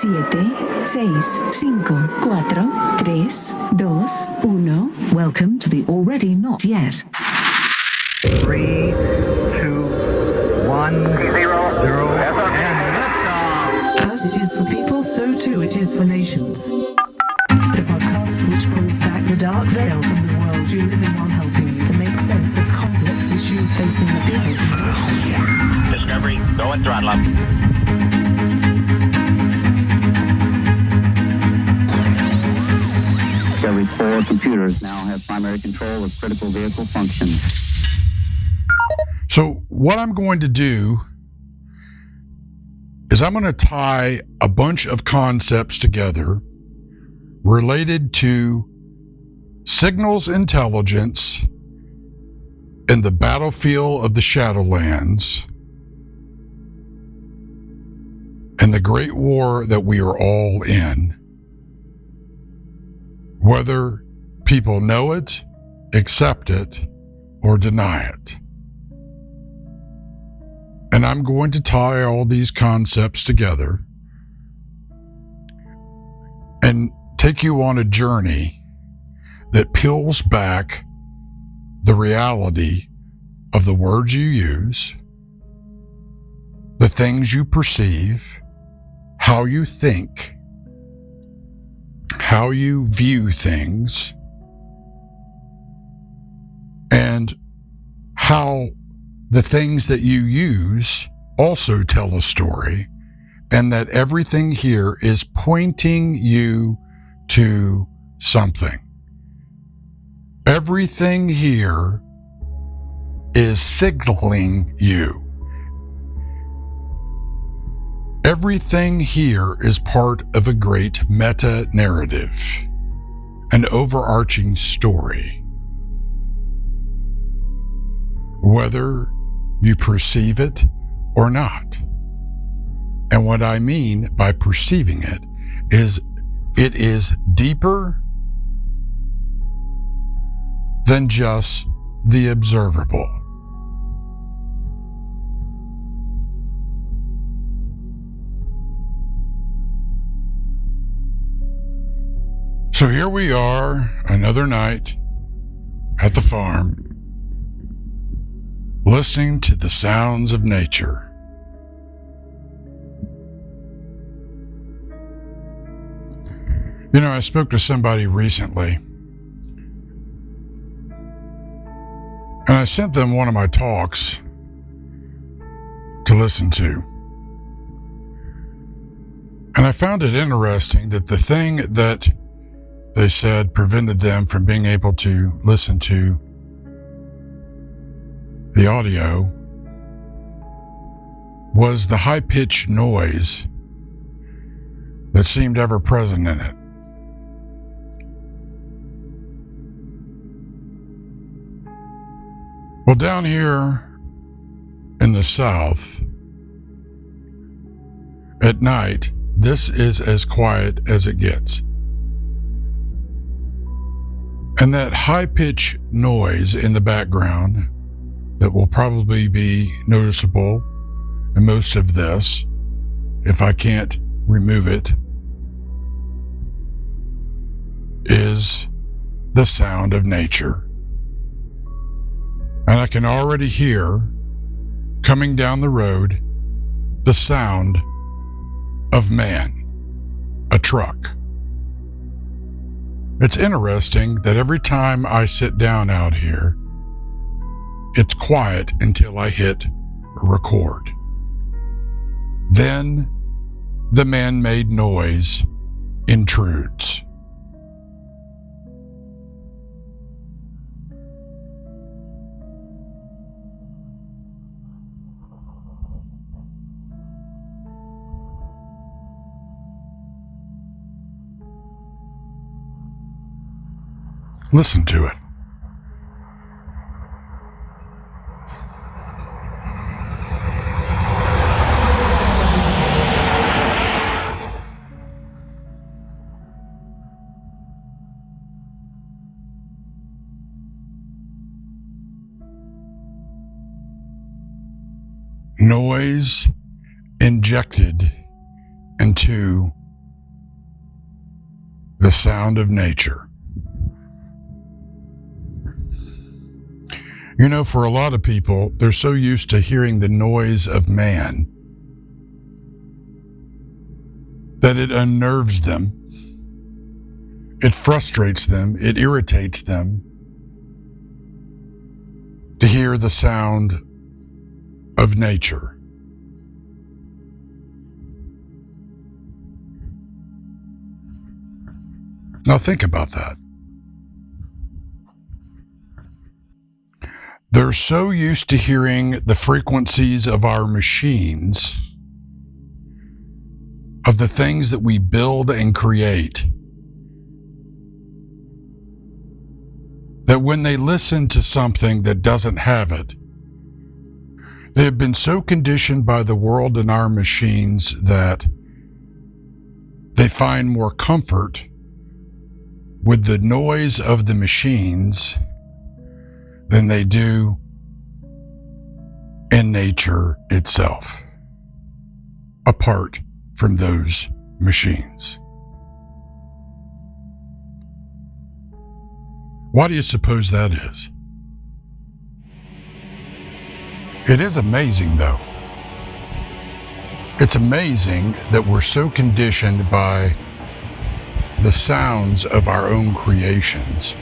7, 6, 5, 4, 3, 2, 1. Welcome to the already not yet. 3, 2, 1, 0, 0, and liftoff. As it is for people, so too it is for nations. The podcast which pulls back the dark veil from the world you live in while helping you to make sense of complex issues facing the peoples and nations. Discovery, go and throttle up. Discovery 4 computers now have primary control of critical vehicle functions. So what I'm going to do is I'm going to tie a bunch of concepts together related to signals intelligence in the battlefield of the Shadowlands and the great war that we are all in. Whether people know it, accept it, or deny it. And I'm going to tie all these concepts together and take you on a journey that peels back the reality of the words you use, the things you perceive, how you think, how you view things, and how the things that you use also tell a story, and that everything here is pointing you to something. Everything here is signaling you. Everything here is part of a great meta-narrative, an overarching story. Whether you perceive it or not. And what I mean by perceiving it is deeper than just the observable. So here we are, another night at the farm, listening to the sounds of nature. You know, I spoke to somebody recently, and I sent them one of my talks to listen to. And I found it interesting that the thing that they said prevented them from being able to listen to the audio was the high-pitched noise that seemed ever present in it. Well, down here in the South, at night, this is as quiet as it gets. And that high-pitched noise in the background that will probably be noticeable in most of this, if I can't remove it, is the sound of nature. And I can already hear, coming down the road, the sound of man, a truck. It's interesting that every time I sit down out here, it's quiet until I hit record. Then the man-made noise intrudes. Listen to it. Noise injected into the sound of nature. You know, for a lot of people, they're so used to hearing the noise of man that it unnerves them. It frustrates them. It irritates them to hear the sound of nature. Now think about that. They're so used to hearing the frequencies of our machines, of the things that we build and create, that when they listen to something that doesn't have it, they have been so conditioned by the world and our machines that they find more comfort with the noise of the machines than they do in nature itself, apart from those machines. Why do you suppose that is? It is amazing, though. It's amazing that we're so conditioned by the sounds of our own creations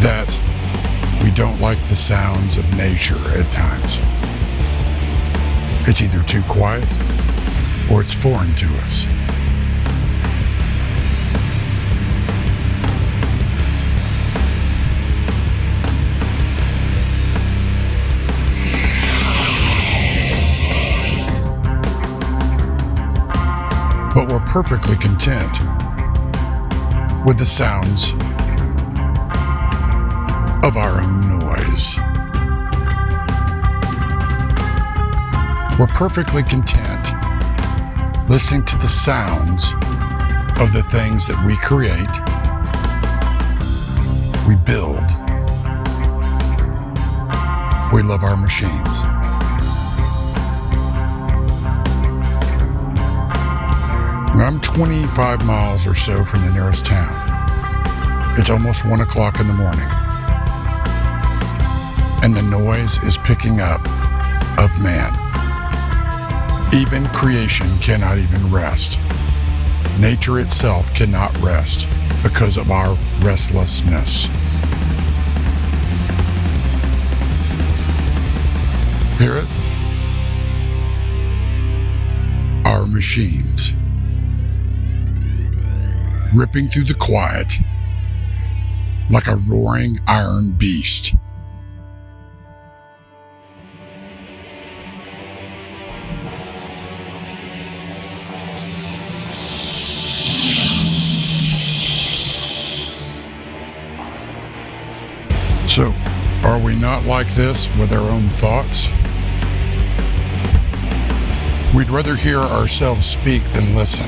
that we don't like the sounds of nature at times. It's either too quiet or it's foreign to us. But we're perfectly content with the sounds of our own noise. We're perfectly content listening to the sounds of the things that we create, we build. We love our machines. I'm 25 miles or so from the nearest town. It's almost 1 o'clock in the morning, and the noise is picking up of man. Even creation cannot even rest. Nature itself cannot rest because of our restlessness. Hear it? Our machines ripping through the quiet like a roaring iron beast. So, are we not like this with our own thoughts? We'd rather hear ourselves speak than listen.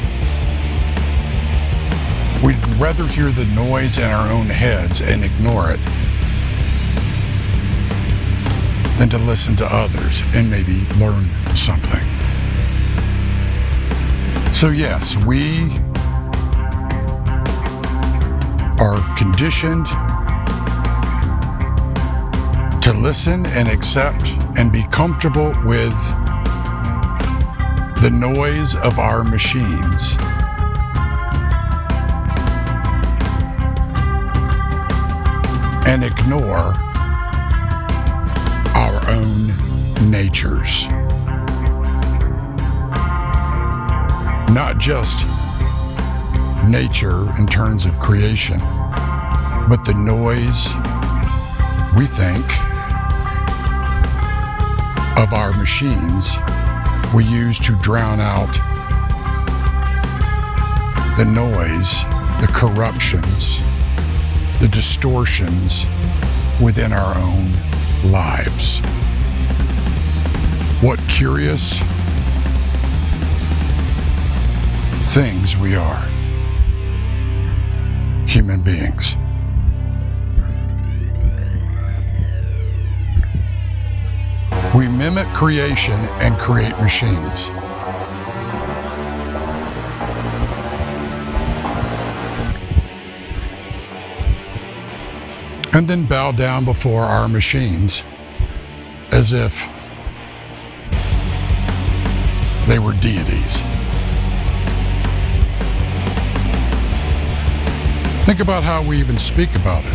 We'd rather hear the noise in our own heads and ignore it than to listen to others and maybe learn something. So yes, we are conditioned to listen and accept and be comfortable with the noise of our machines. And ignore our own natures. Not just nature in terms of creation, but the noise we think of our machines we use to drown out the noise, the corruptions, the distortions within our own lives. What curious things we are, human beings. We mimic creation and create machines. and then bow down before our machines as if they were deities. Think about how we even speak about it.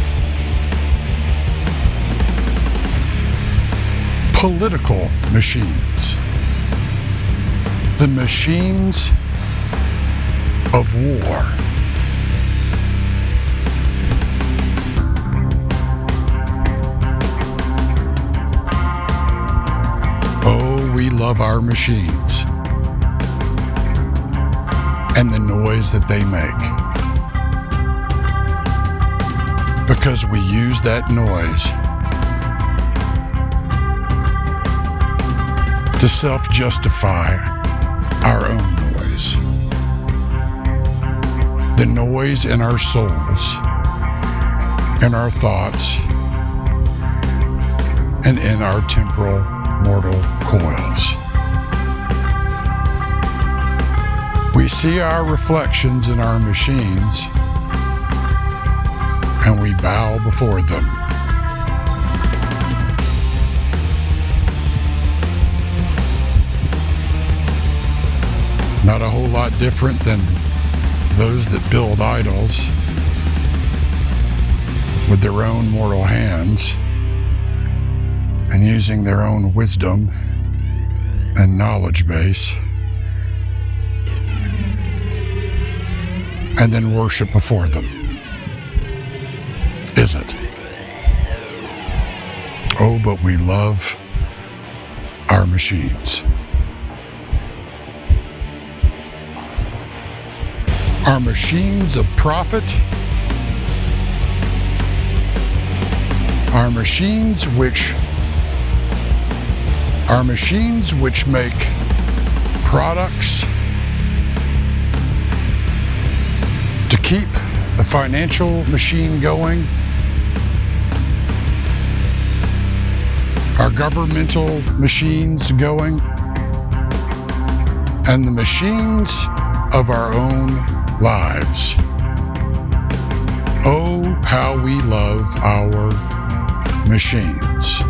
Political machines. The machines of war. Oh, we love our machines and the noise that they make, because we use that noise to self-justify our own noise. The noise in our souls, in our thoughts, and in our temporal mortal coils. We see our reflections in our machines, and we bow before them. Not a whole lot different than those that build idols with their own mortal hands and using their own wisdom and knowledge base, and then worship before them. Is it? Oh, but we love our machines. Our machines of profit, our machines which make products to keep the financial machine going, our governmental machines going, and the machines of our own lives. Oh, how we love our machines.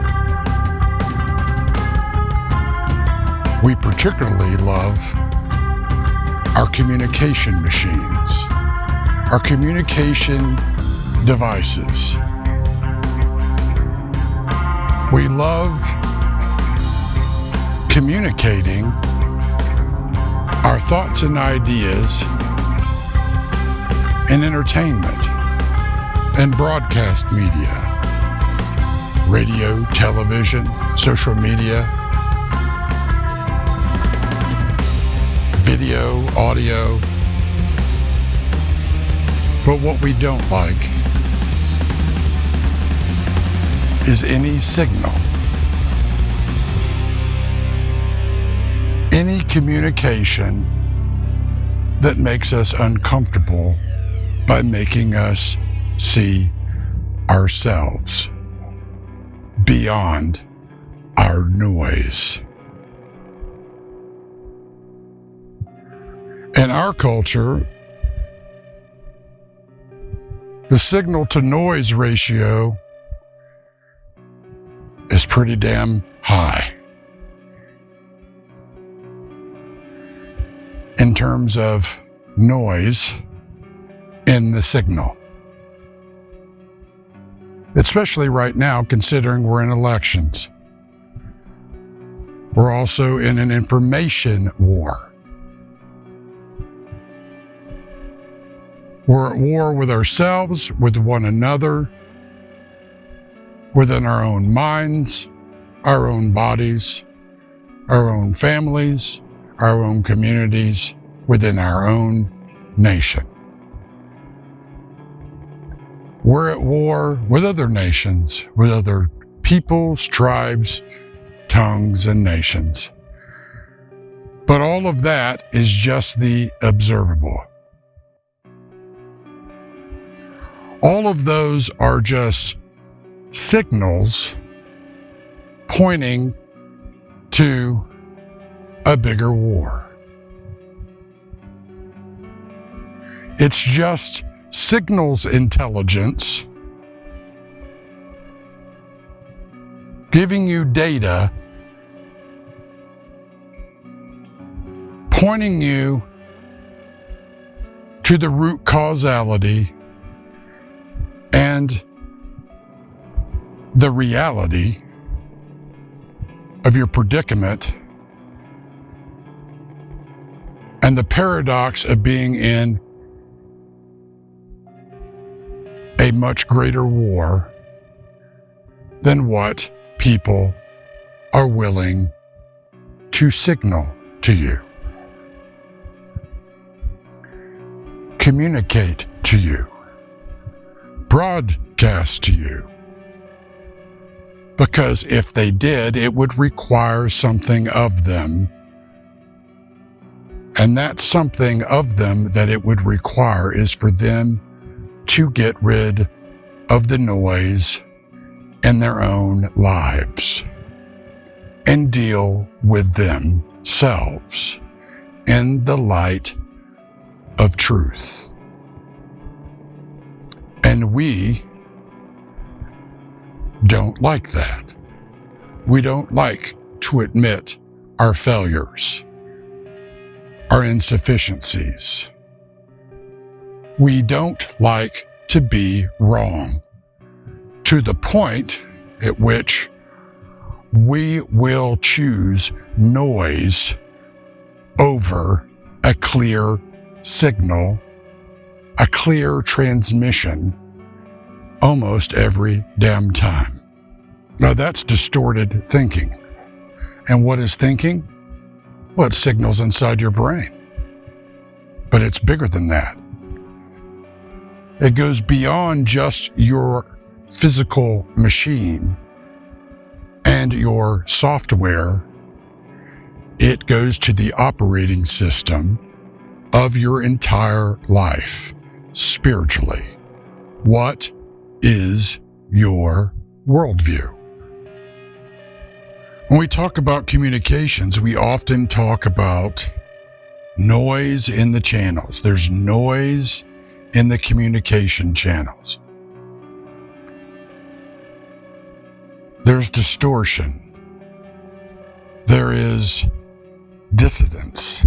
We particularly love our communication machines, our communication devices. We love communicating our thoughts and ideas in entertainment and broadcast media, radio, television, social media, video, audio. But what we don't like is any signal, any communication that makes us uncomfortable by making us see ourselves beyond our noise. In our culture, the signal to noise ratio is pretty damn high in terms of noise in the signal. Especially right now, considering we're in elections. We're also in an information war. We're at war with ourselves, with one another, within our own minds, our own bodies, our own families, our own communities, within our own nation. We're at war with other nations, with other peoples, tribes, tongues, and nations. But all of that is just the observable. All of those are just signals pointing to a bigger war. It's just signals intelligence giving you data, pointing you to the root causality and the reality of your predicament and the paradox of being in a much greater war than what people are willing to signal to you, communicate to you, broadcast to you. Because if they did, it would require something of them. And that something of them that it would require is for them to get rid of the noise in their own lives and deal with themselves in the light of truth. And we don't like that. We don't like to admit our failures, our insufficiencies. We don't like to be wrong, to the point at which we will choose noise over a clear signal, a clear transmission, almost every damn time. Now that's distorted thinking. And what is thinking? Well, it signals inside your brain. But it's bigger than that. It goes beyond just your physical machine and your software. It goes to the operating system of your entire life, spiritually. What is your worldview? When we talk about communications, we often talk about noise in the channels. There's noise in the communication channels. There's distortion. There is dissonance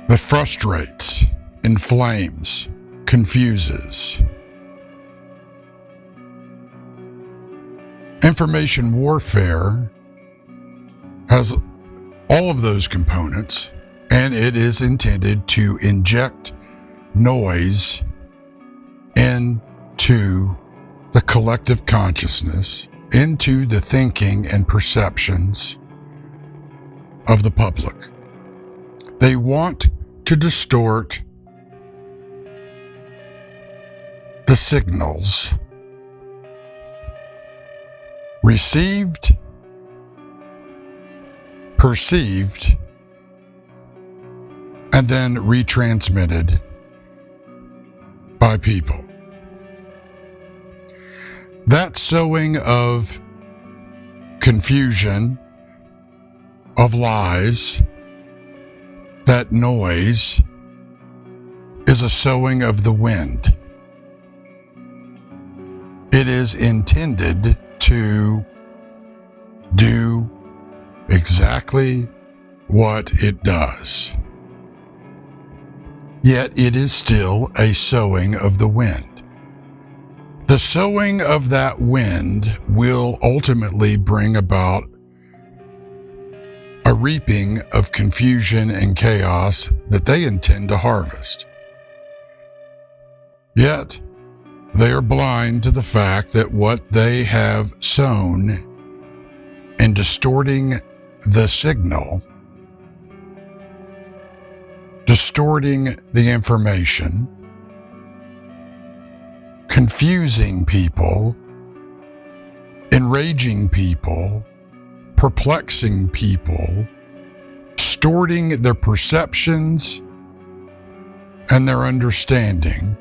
that frustrates, inflames, confuses. Information warfare has all of those components, and it is intended to inject noise into the collective consciousness, into the thinking and perceptions of the public. They want to distort the signals received, perceived, and then retransmitted by people. That sowing of confusion, of lies, that noise is a sowing of the wind. It is intended to do exactly what it does. Yet it is still a sowing of the wind. The sowing of that wind will ultimately bring about a reaping of confusion and chaos that they intend to harvest. Yet, they are blind to the fact that what they have sown in distorting the signal, distorting the information, confusing people, enraging people, perplexing people, distorting their perceptions and their understanding,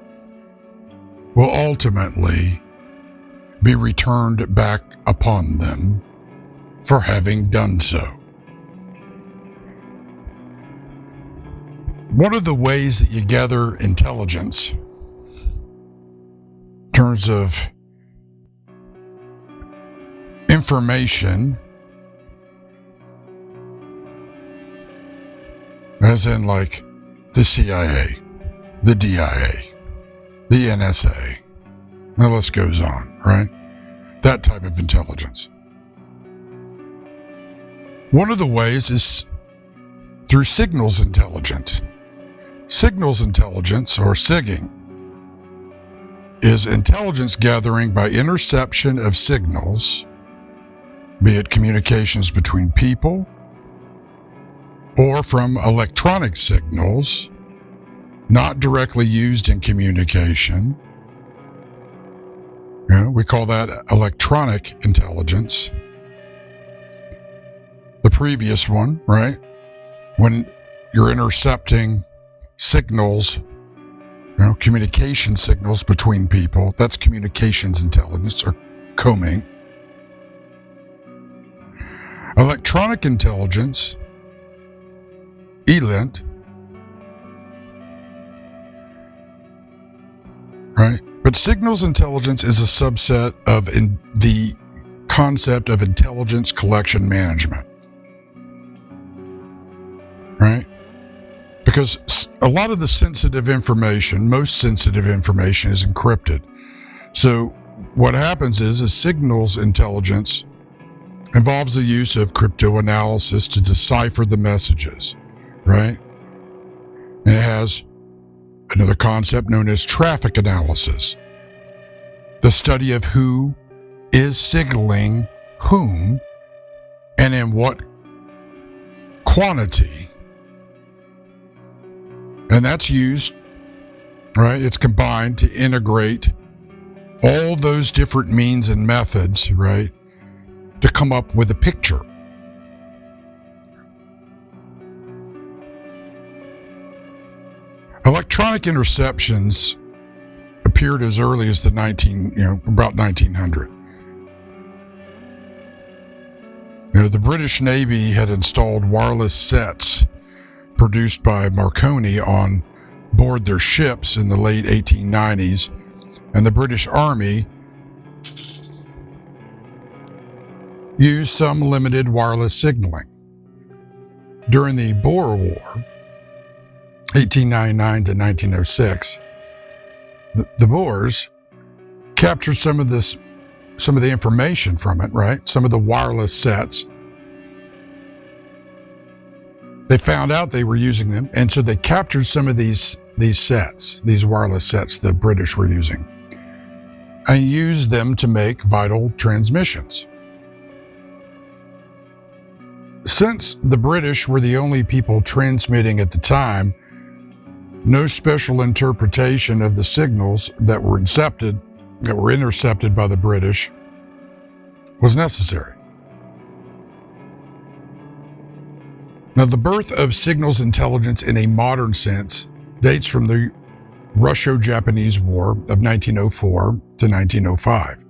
will ultimately be returned back upon them for having done so. One of the ways that you gather intelligence in terms of information, as in like the CIA, the DIA, the NSA, and the list goes on, right? That type of intelligence. One of the ways is through signals intelligence. Signals intelligence, or SIGING, is intelligence gathering by interception of signals, be it communications between people or from electronic signals not directly used in communication. We call that electronic intelligence. The previous one, right? When you're intercepting signals, communication signals between people, that's communications intelligence, or combing. Electronic intelligence, ELINT, right? But signals intelligence is a subset of the concept of intelligence collection management, right? Because a lot of the sensitive information, most sensitive information, is encrypted. So what happens is signals intelligence involves the use of cryptanalysis to decipher the messages, right? And it has another concept known as traffic analysis, the study of who is signaling whom and in what quantity. And that's used, right? It's combined to integrate all those different means and methods, right, to come up with a picture. Electronic interceptions appeared as early as the about 1900. The British Navy had installed wireless sets produced by Marconi on board their ships in the late 1890s, and the British Army used some limited wireless signaling. During the Boer War, 1899 to 1906, the Boers captured some of the information from it, right? Some of the wireless sets. They found out they were using them, and so they captured some of these sets, these wireless sets the British were using, and used them to make vital transmissions. Since the British were the only people transmitting at the time, no special interpretation of the signals that were intercepted by the British was necessary. Now, the birth of signals intelligence in a modern sense dates from the Russo-Japanese War of 1904 to 1905.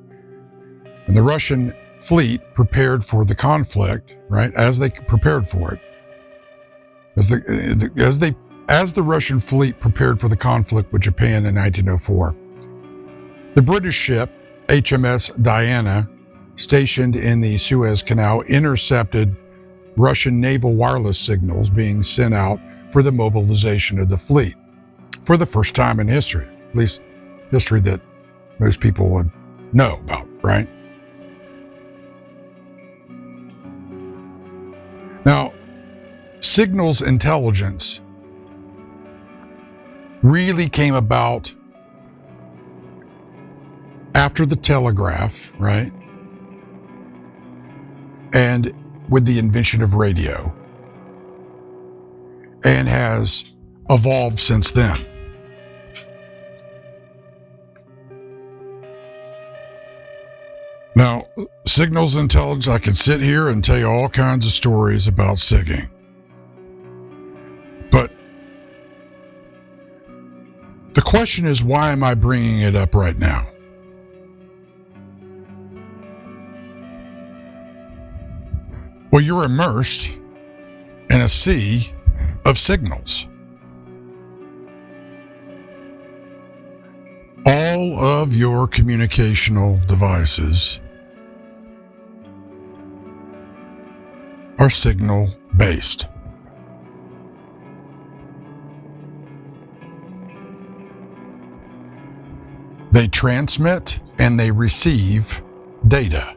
And the Russian fleet prepared for the conflict, right? As they prepared for it, as the Russian fleet prepared for the conflict with Japan in 1904, the British ship HMS Diana, stationed in the Suez Canal, intercepted Russian naval wireless signals being sent out for the mobilization of the fleet for the first time in history, at least history that most people would know about, right? Now, signals intelligence really came about after the telegraph, right? And with the invention of radio, and has evolved since then. Now, signals intelligence, I can sit here and tell you all kinds of stories about SIGING. But the question is, why am I bringing it up right now? Well, you're immersed in a sea of signals. All of your communicational devices are signal based. They transmit and they receive data.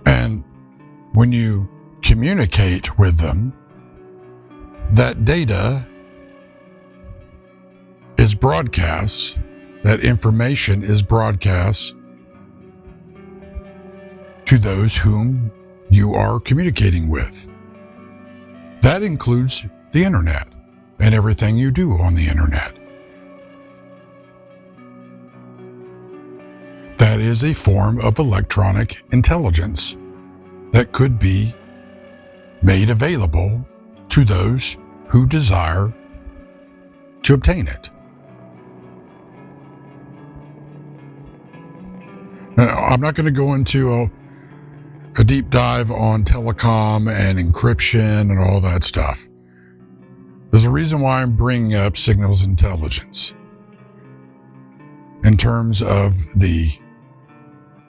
And when you communicate with them, that data is broadcast, that information is broadcast to those whom you are communicating with. That includes the internet and everything you do on the internet. That is a form of electronic intelligence that could be made available to those who desire to obtain it. Now, I'm not going to go into a deep dive on telecom and encryption and all that stuff. There's a reason why I'm bringing up signals intelligence in terms of the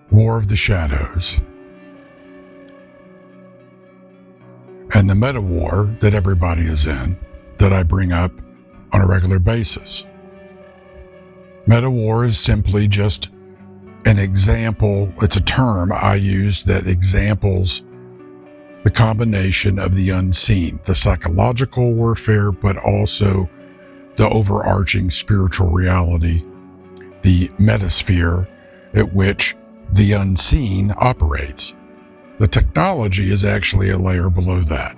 War of the Shadows and the meta war that everybody is in, that I bring up on a regular basis. Meta war is simply just an example, it's a term I use that examples the combination of the unseen, the psychological warfare, but also the overarching spiritual reality, the metasphere at which the unseen operates. The technology is actually a layer below that.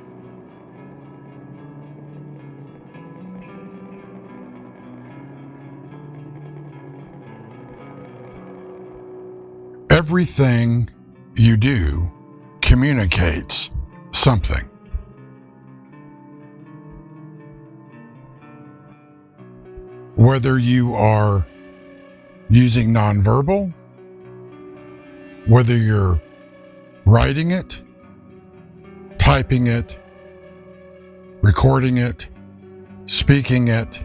Everything you do communicates something. Whether you are using nonverbal, whether you're writing it, typing it, recording it, speaking it,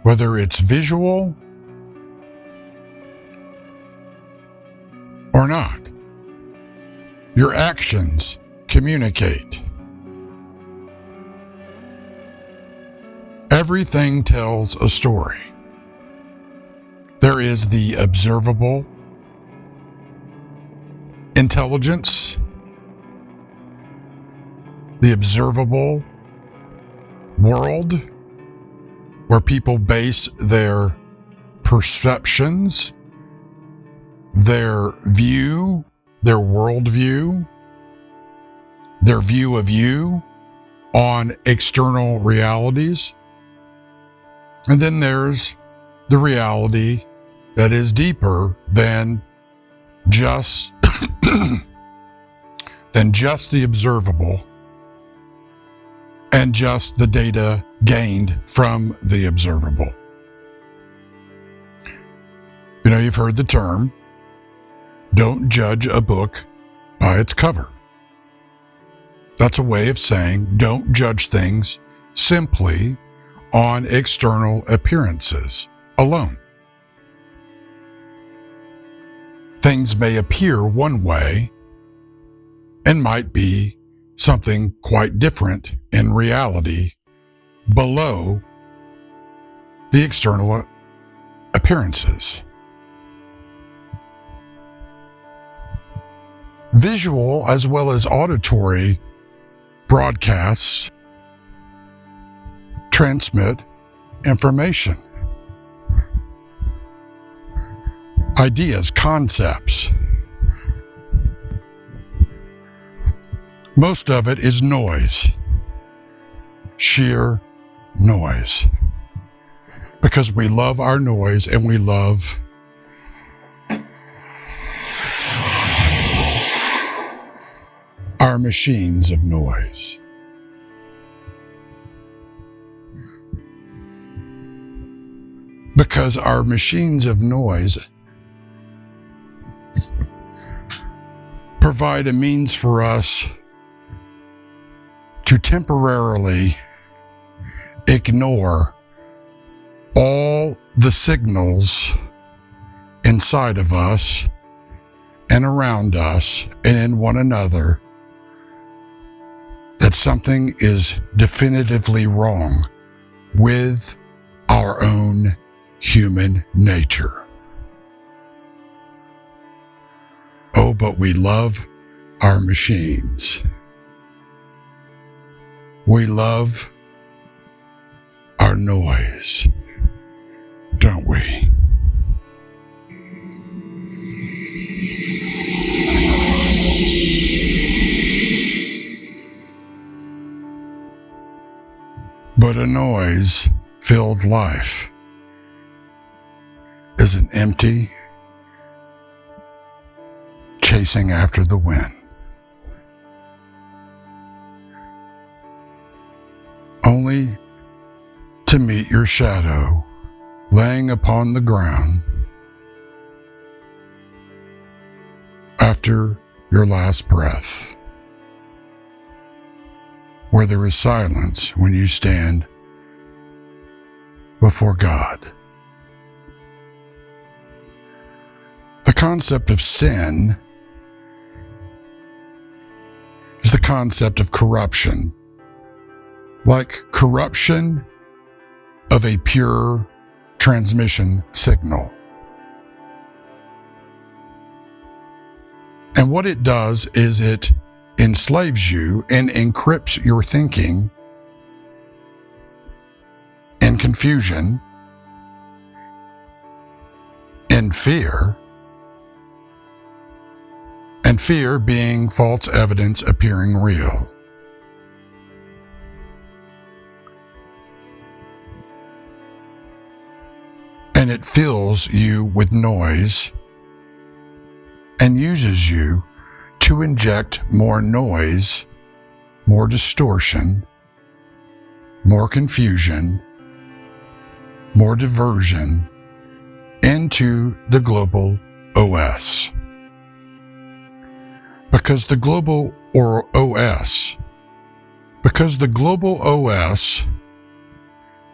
whether it's visual or not, your actions communicate. Everything tells a story. There is the observable intelligence, the observable world, where people base their perceptions, their view, their worldview, their view of you on external realities. And then there's the reality that is deeper than just the observable and just the data gained from the observable. You know, you've heard the term, don't judge a book by its cover. That's a way of saying don't judge things simply on external appearances alone. Things may appear one way and might be something quite different in reality below the external appearances. Visual as well as auditory broadcasts transmit information, ideas, concepts. Most of it is noise, sheer noise, because we love our noise and we love our machines of noise. Because our machines of noise provide a means for us to temporarily ignore all the signals inside of us and around us and in one another that something is definitively wrong with our own human nature. Oh, but we love our machines. We love our noise, don't we? But a noise-filled life is an empty chasing after the wind. Only to meet your shadow laying upon the ground after your last breath, where there is silence when you stand before God. The concept of sin is the concept of corruption, like corruption of a pure transmission signal. And what it does is it enslaves you and encrypts your thinking in confusion, in fear, and fear being false evidence appearing real. And it fills you with noise and uses you to inject more noise, more distortion, more confusion, more diversion into the global OS. Because the global OS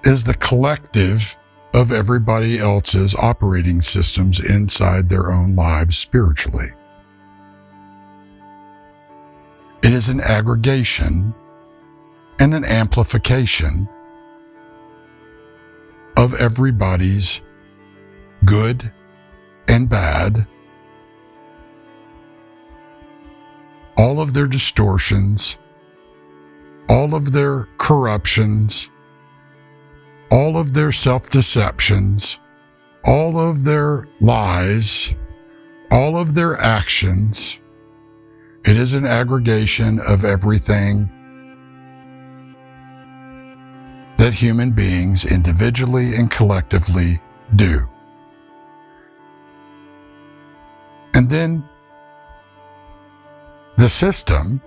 is the collective of everybody else's operating systems inside their own lives spiritually. It is an aggregation and an amplification of everybody's good and bad, all of their distortions, all of their corruptions, all of their self-deceptions, all of their lies, all of their actions. It is an aggregation of everything that human beings individually and collectively do. And then the system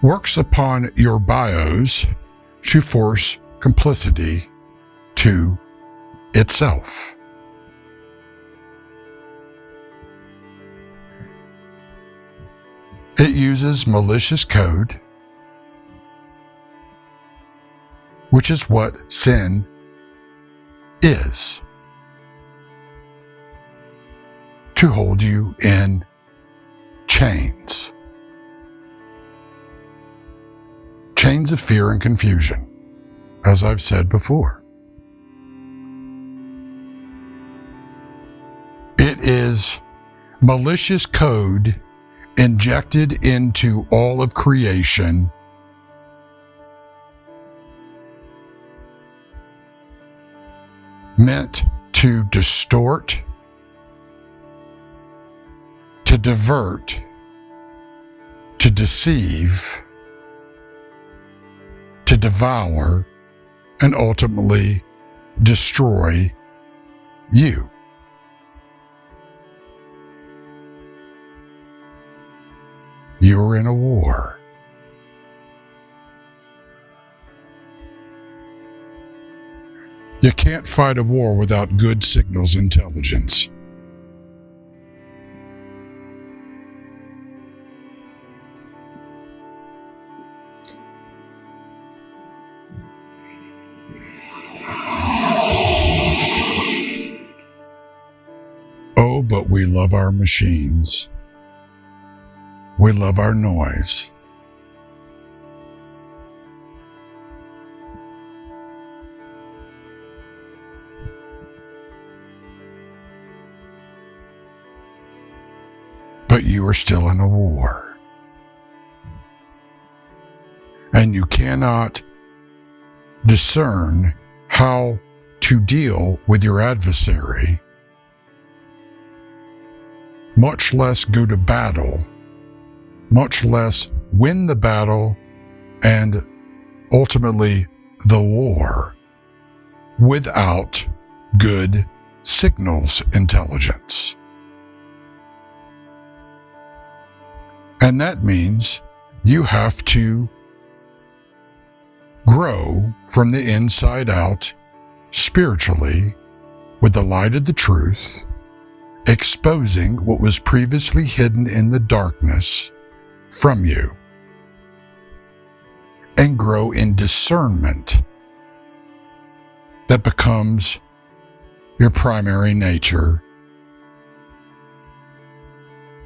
works upon your bios to force complicity to itself. It uses malicious code, which is what sin is, to hold you in chains. Chains of fear and confusion, as I've said before. It is malicious code injected into all of creation meant to distort, to divert, to deceive, to devour, and ultimately destroy you. You're in a war. You can't fight a war without good signals intelligence. but we love our machines. We love our noise. But you are still in a war. And you cannot discern how to deal with your adversary, much less go to battle, much less win the battle and ultimately the war, without good signals intelligence. And that means you have to grow from the inside out spiritually with the light of the truth, exposing what was previously hidden in the darkness from you, and grow in discernment that becomes your primary nature,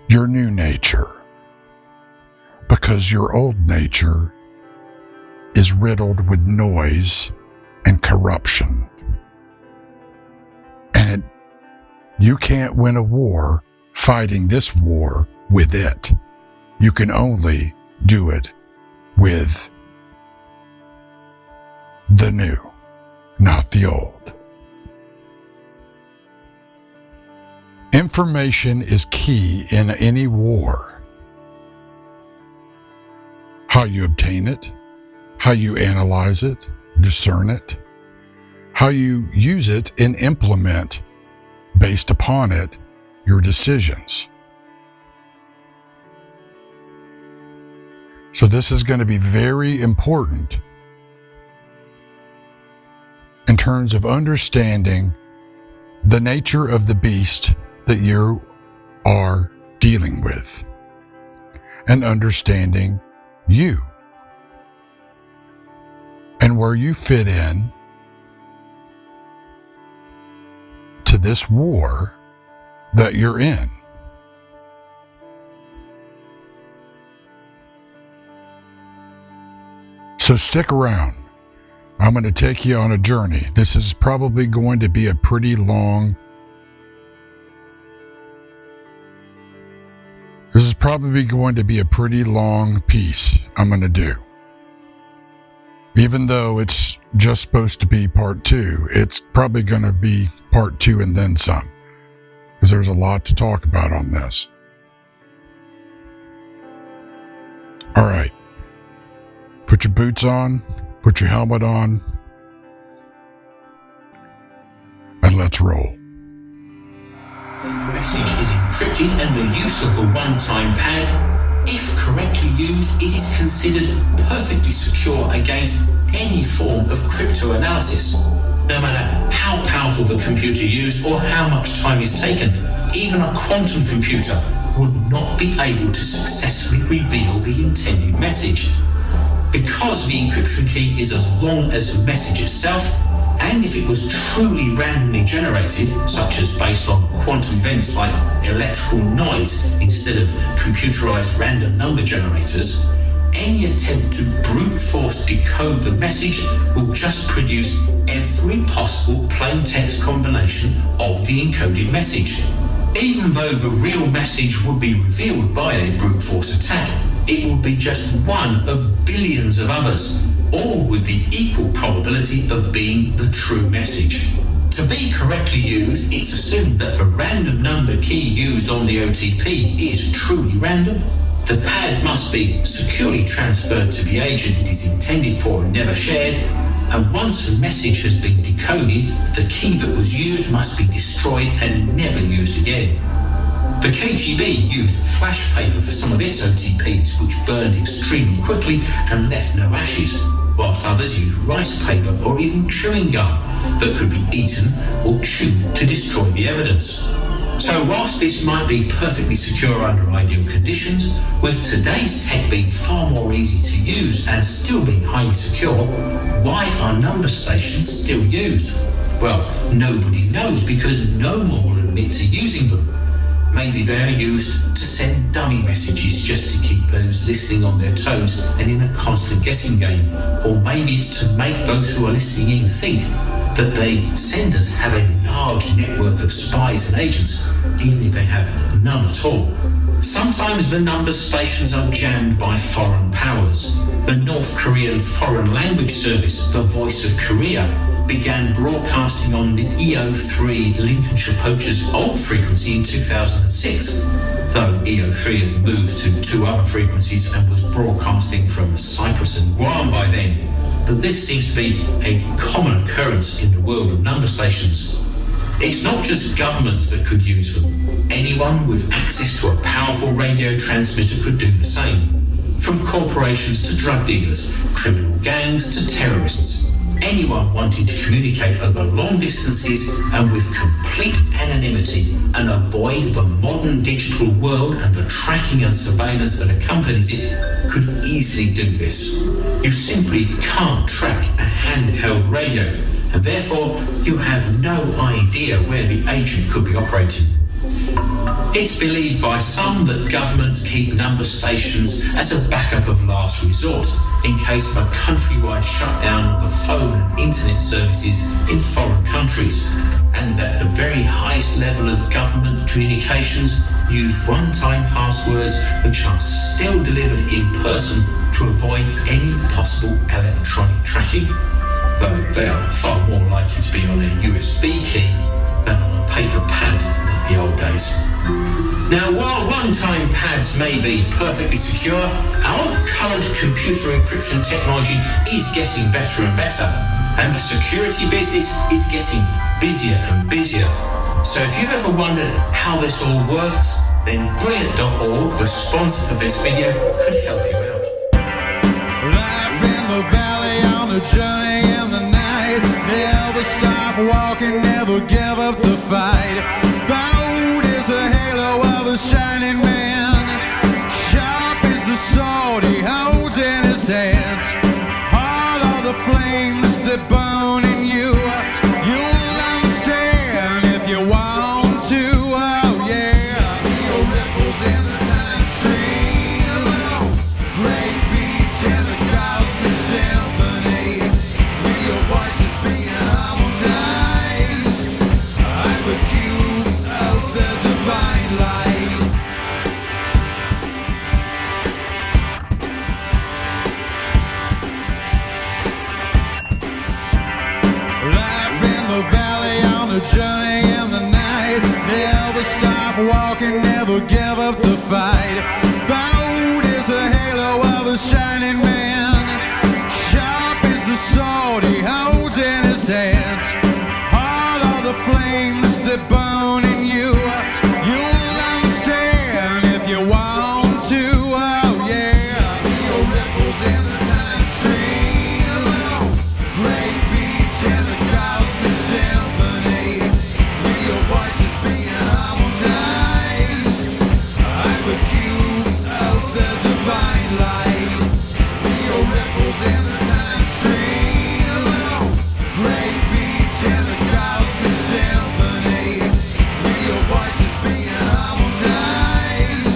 your new nature. Because your old nature is riddled with noise and corruption. And you can't win a war fighting this war with it. You can only do it with the new, not the old. Information is key in any war. How you obtain it, how you analyze it, discern it, how you use it and implement based upon it your decisions. So this is going to be very important in terms of understanding the nature of the beast that you are dealing with, and understanding you and where you fit in to this war that you're in. So stick around. I'm going to take you on a journey. This is probably going to be a pretty long piece I'm going to do. Even though it's just supposed to be part 2, it's probably going to be part 2 and then some, because there's a lot to talk about on this. All right. Put your boots on, put your helmet on, and let's roll. The message is encrypted, and the use of the one-time pad, if correctly used, it is considered perfectly secure against any form of crypto-analysis. No matter how powerful the computer used or how much time is taken, even a quantum computer would not be able to successfully reveal the intended message. Because the encryption key is as long as the message itself, and if it was truly randomly generated, such as based on quantum events like electrical noise instead of computerized random number generators, any attempt to brute force decode the message will just produce every possible plain text combination of the encoded message. Even though the real message would be revealed by a brute force attack, it would be just one of billions of others, all with the equal probability of being the true message. To be correctly used, it's assumed that the random number key used on the OTP is truly random. The pad must be securely transferred to the agent it is intended for and never shared. And once the message has been decoded, the key that was used must be destroyed and never used again. The KGB used flash paper for some of its OTPs, which burned extremely quickly and left no ashes, whilst others used rice paper or even chewing gum that could be eaten or chewed to destroy the evidence. So whilst this might be perfectly secure under ideal conditions, with today's tech being far more easy to use and still being highly secure, why are number stations still used? Well, nobody knows, because no one will admit to using them. Maybe they're used to send dummy messages just to keep those listening on their toes and in a constant guessing game. Or maybe it's to make those who are listening in think that they senders have a large network of spies and agents, even if they have none at all. Sometimes the number stations are jammed by foreign powers. The North Korean Foreign Language Service, the Voice of Korea, began broadcasting on the EO3 Lincolnshire Poacher's old frequency in 2006, though EO3 had moved to two other frequencies and was broadcasting from Cyprus and Guam by then. But this seems to be a common occurrence in the world of number stations. It's not just governments that could use them. Anyone with access to a powerful radio transmitter could do the same. From corporations to drug dealers, criminal gangs to terrorists. Anyone wanting to communicate over long distances and with complete anonymity and avoid the modern digital world and the tracking and surveillance that accompanies it could easily do this. You simply can't track a handheld radio, and therefore you have no idea where the agent could be operating. It's believed by some that governments keep number stations as a backup of last resort in case of a countrywide shutdown of the phone and internet services in foreign countries, and that the very highest level of government communications use one-time passwords which are still delivered in person to avoid any possible electronic tracking, though they are far more likely to be on a USB key than on a paper pad like the old days. Now, while one-time pads may be perfectly secure, our current computer encryption technology is getting better and better, and the security business is getting busier and busier. So if you've ever wondered how this all works, then Brilliant.org, the sponsor for this video, could help you out. Life in the valley, on the journey in the night. Never stop walking, never give up the fight. Bold is the halo of a shining man. Sharp is the sword he holds in his hands. Heart of the flames that burn in you. You'll understand if you want to. Oh yeah. Feel ripples in the time stream. Great beats in the cosmic symphony. Real voices being harmonized. I'm the cube of the divine light. Life in the valley, on the journey in the night. Never stop walking, never give up the fight. Bold is the halo of a shining man. Sharp is the sword he holds in his hands. Heart of the flames that burn in you. You'll understand if you want to. Oh yeah. Feel ripples in the time stream. Great beats in the cosmic symphony. Real voices being harmonized. I'm the cube of the divine light. Real ripples in the time stream. Great beats in the cosmic symphony. Real voices being harmonized.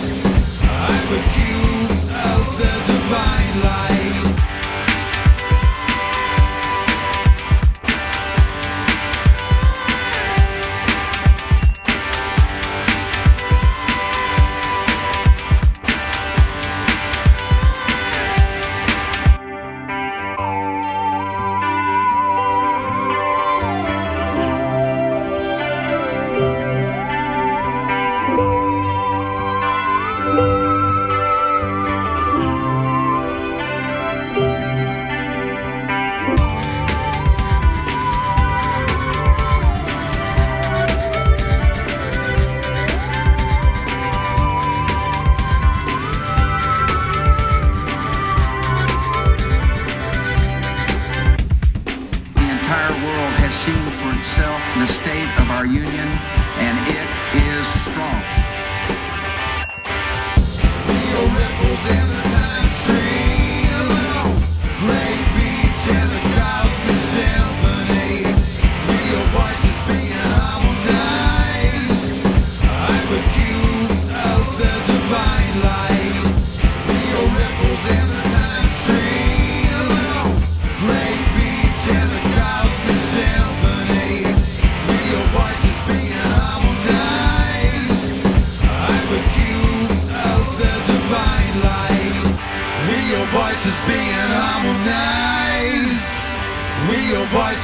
I'm the cube of the divine light. The entire world has seen for itself the state of our union, and it is strong. Real ripples in the time stream. Great beats in the cosmic symphony. Real voices being harmonized. I'm the cube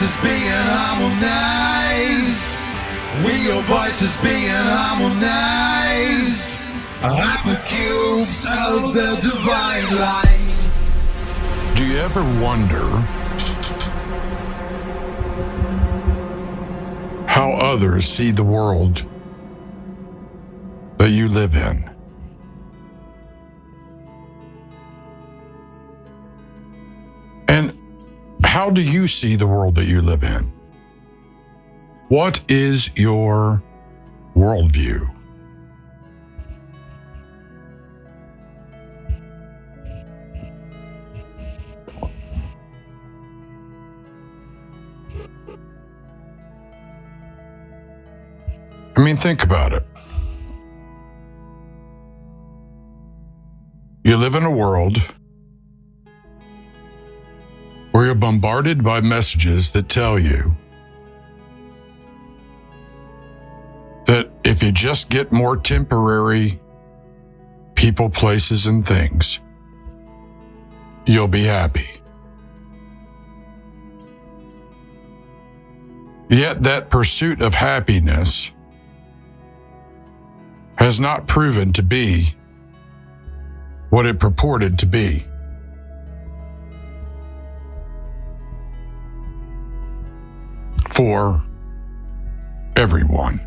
voices being harmonized. With your voices being harmonized. I'm accused of the divine light. Do you ever wonder how others see the world that you live in? And how do you see the world that you live in? What is your worldview? I mean, think about it. You live in a world where you're bombarded by messages that tell you that if you just get more temporary people, places, and things, you'll be happy. Yet that pursuit of happiness has not proven to be what it purported to be. For everyone.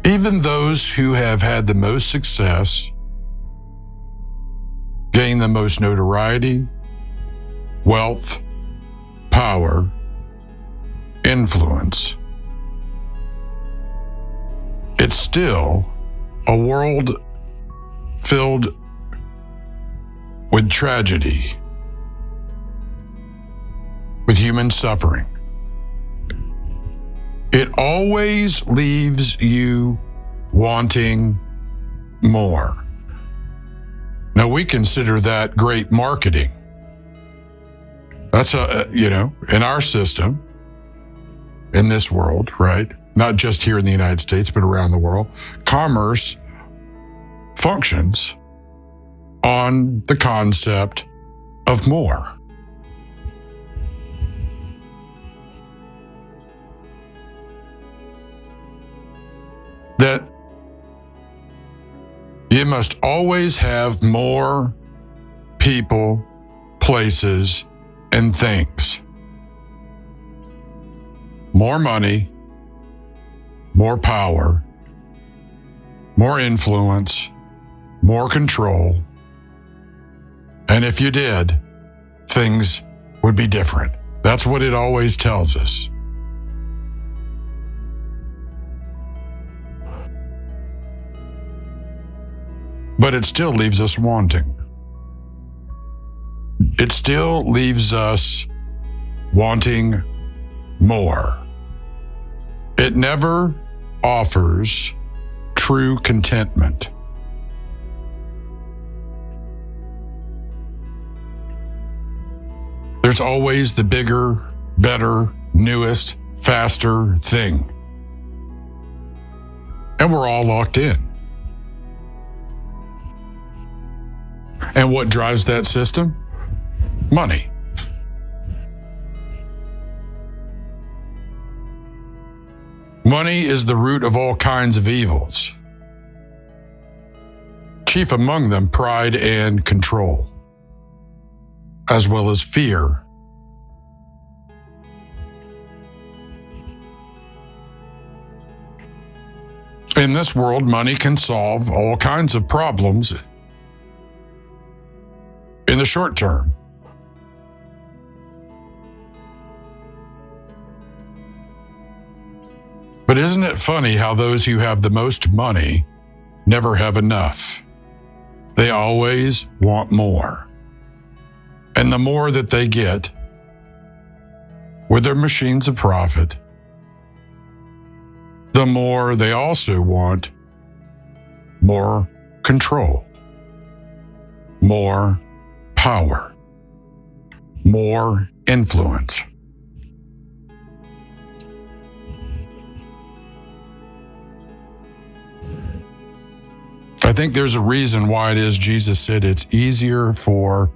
Even those who have had the most success, gained the most notoriety, wealth, power, influence. It's still a world filled with tragedy, with human suffering. It always leaves you wanting more. Now, we consider that great marketing. That's in our system, in this world, right? Not just here in the United States, but around the world. Commerce functions on the concept of more. That you must always have more people, places, and things. More money, more power, more influence, more control. And if you did, things would be different. That's what it always tells us. But it still leaves us wanting. It still leaves us wanting more. It never offers true contentment. There's always the bigger, better, newest, faster thing. And we're all locked in. And what drives that system? Money. Money is the root of all kinds of evils. Chief among them, pride and control, as well as fear. In this world, money can solve all kinds of problems in the short term. But isn't it funny how those who have the most money never have enough? They always want more. And the more that they get with their machines of profit, the more they also want more control, more power, more influence. I think there's a reason why it is Jesus said it's easier for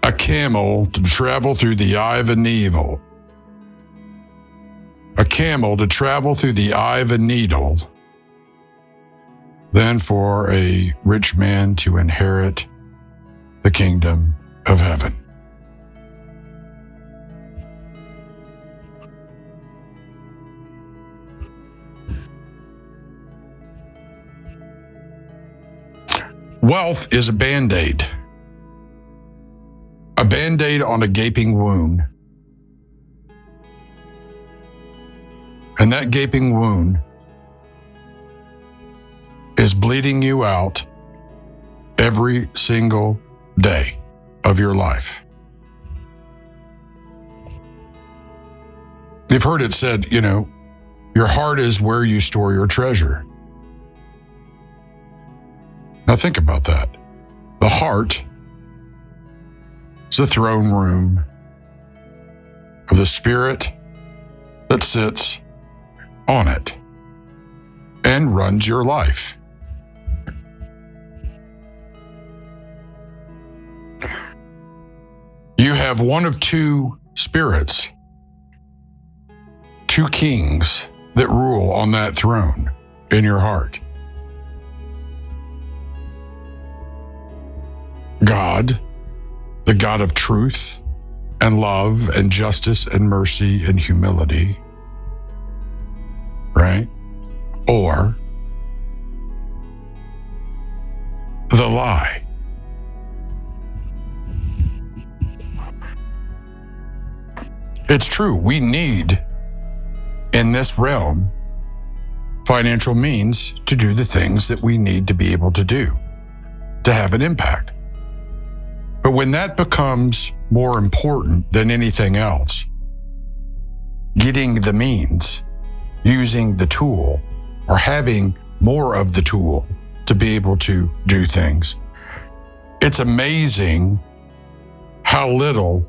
a king camel to travel through the eye of a needle. A camel to travel through the eye of a needle than for a rich man to inherit the kingdom of heaven. Wealth is a Band-Aid. A Band-Aid on a gaping wound. And that gaping wound is bleeding you out every single day of your life. You've heard it said, your heart is where you store your treasure. Now think about that. The heart is the throne room of the spirit that sits on it and runs your life. You have one of two spirits, two kings that rule on that throne in your heart. God, the God of truth and love and justice and mercy and humility, right? Or the lie. It's true, we need, in this realm, financial means to do the things that we need to be able to do, to have an impact. But when that becomes more important than anything else, getting the means, using the tool, or having more of the tool to be able to do things, it's amazing how little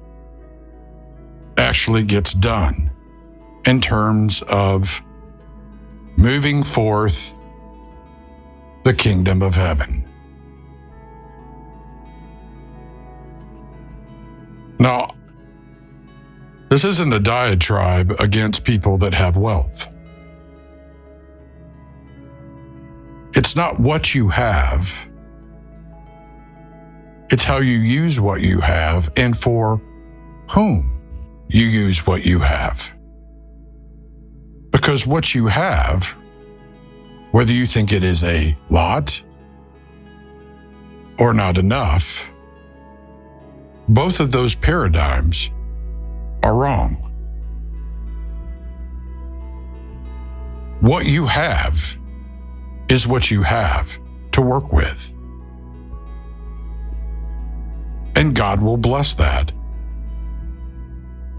actually gets done in terms of moving forth the kingdom of heaven. Now, this isn't a diatribe against people that have wealth. It's not what you have. It's how you use what you have and for whom you use what you have. Because what you have, whether you think it is a lot or not enough, both of those paradigms are wrong. What you have is what you have to work with. And God will bless that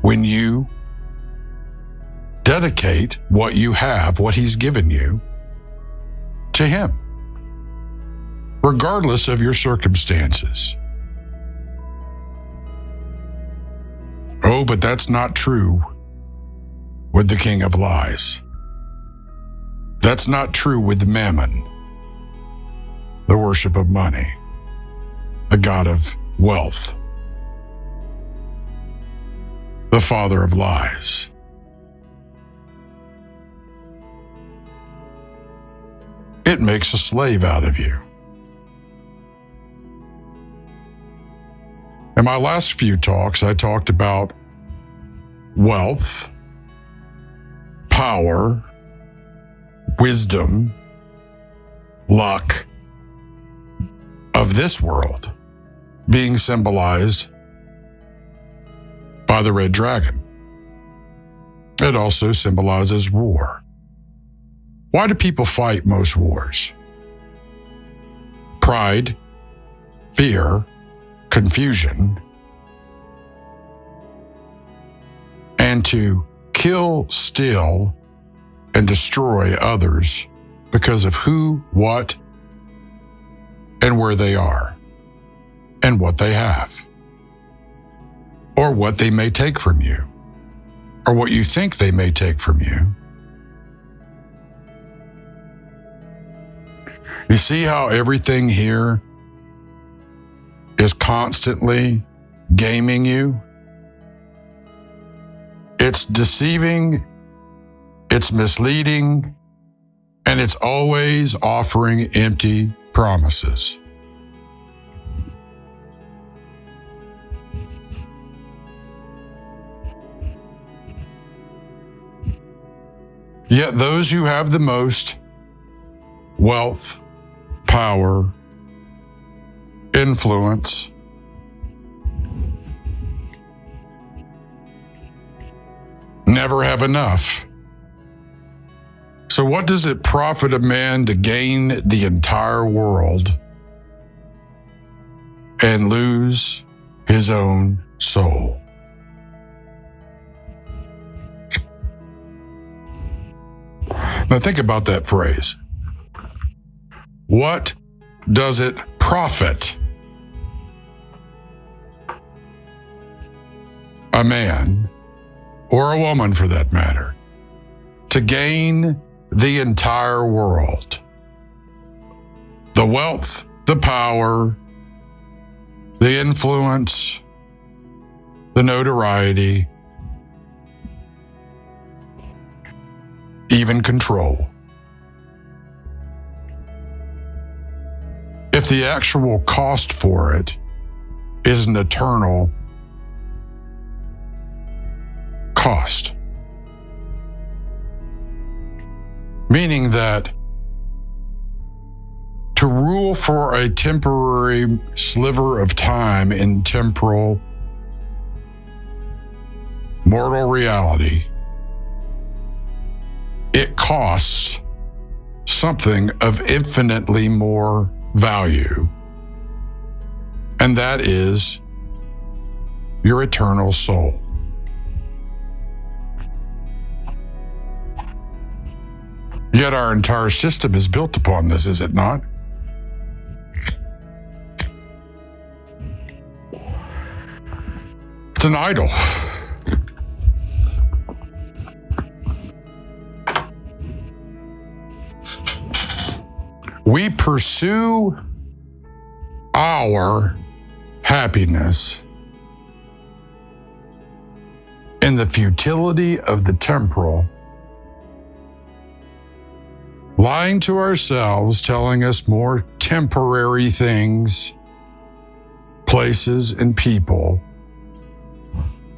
when you dedicate what you have, what He's given you, to Him, regardless of your circumstances. Oh, but that's not true with the king of lies. That's not true with the mammon, the worship of money, the god of wealth, the father of lies. It makes a slave out of you. In my last few talks, I talked about wealth, power, wisdom, luck of this world being symbolized by the red dragon. It also symbolizes war. Why do people fight most wars? Pride, fear, confusion, and to kill, steal, and destroy others because of who, what, and where they are, and what they have, or what they may take from you, or what you think they may take from you. You see how everything here is constantly gaming you. It's deceiving, it's misleading, and it's always offering empty promises. Yet those who have the most wealth, power, influence, never have enough. So what does it profit a man to gain the entire world and lose his own soul? Now think about that phrase. What does it profit a man, or a woman for that matter, to gain the entire world? The wealth, the power, the influence, the notoriety, even control. If the actual cost for it is an eternal cost, meaning that to rule for a temporary sliver of time in temporal mortal reality, it costs something of infinitely more value, and that is your eternal soul. Yet our entire system is built upon this, is it not? It's an idol. We pursue our happiness in the futility of the temporal, lying to ourselves, telling us more temporary things, places, and people,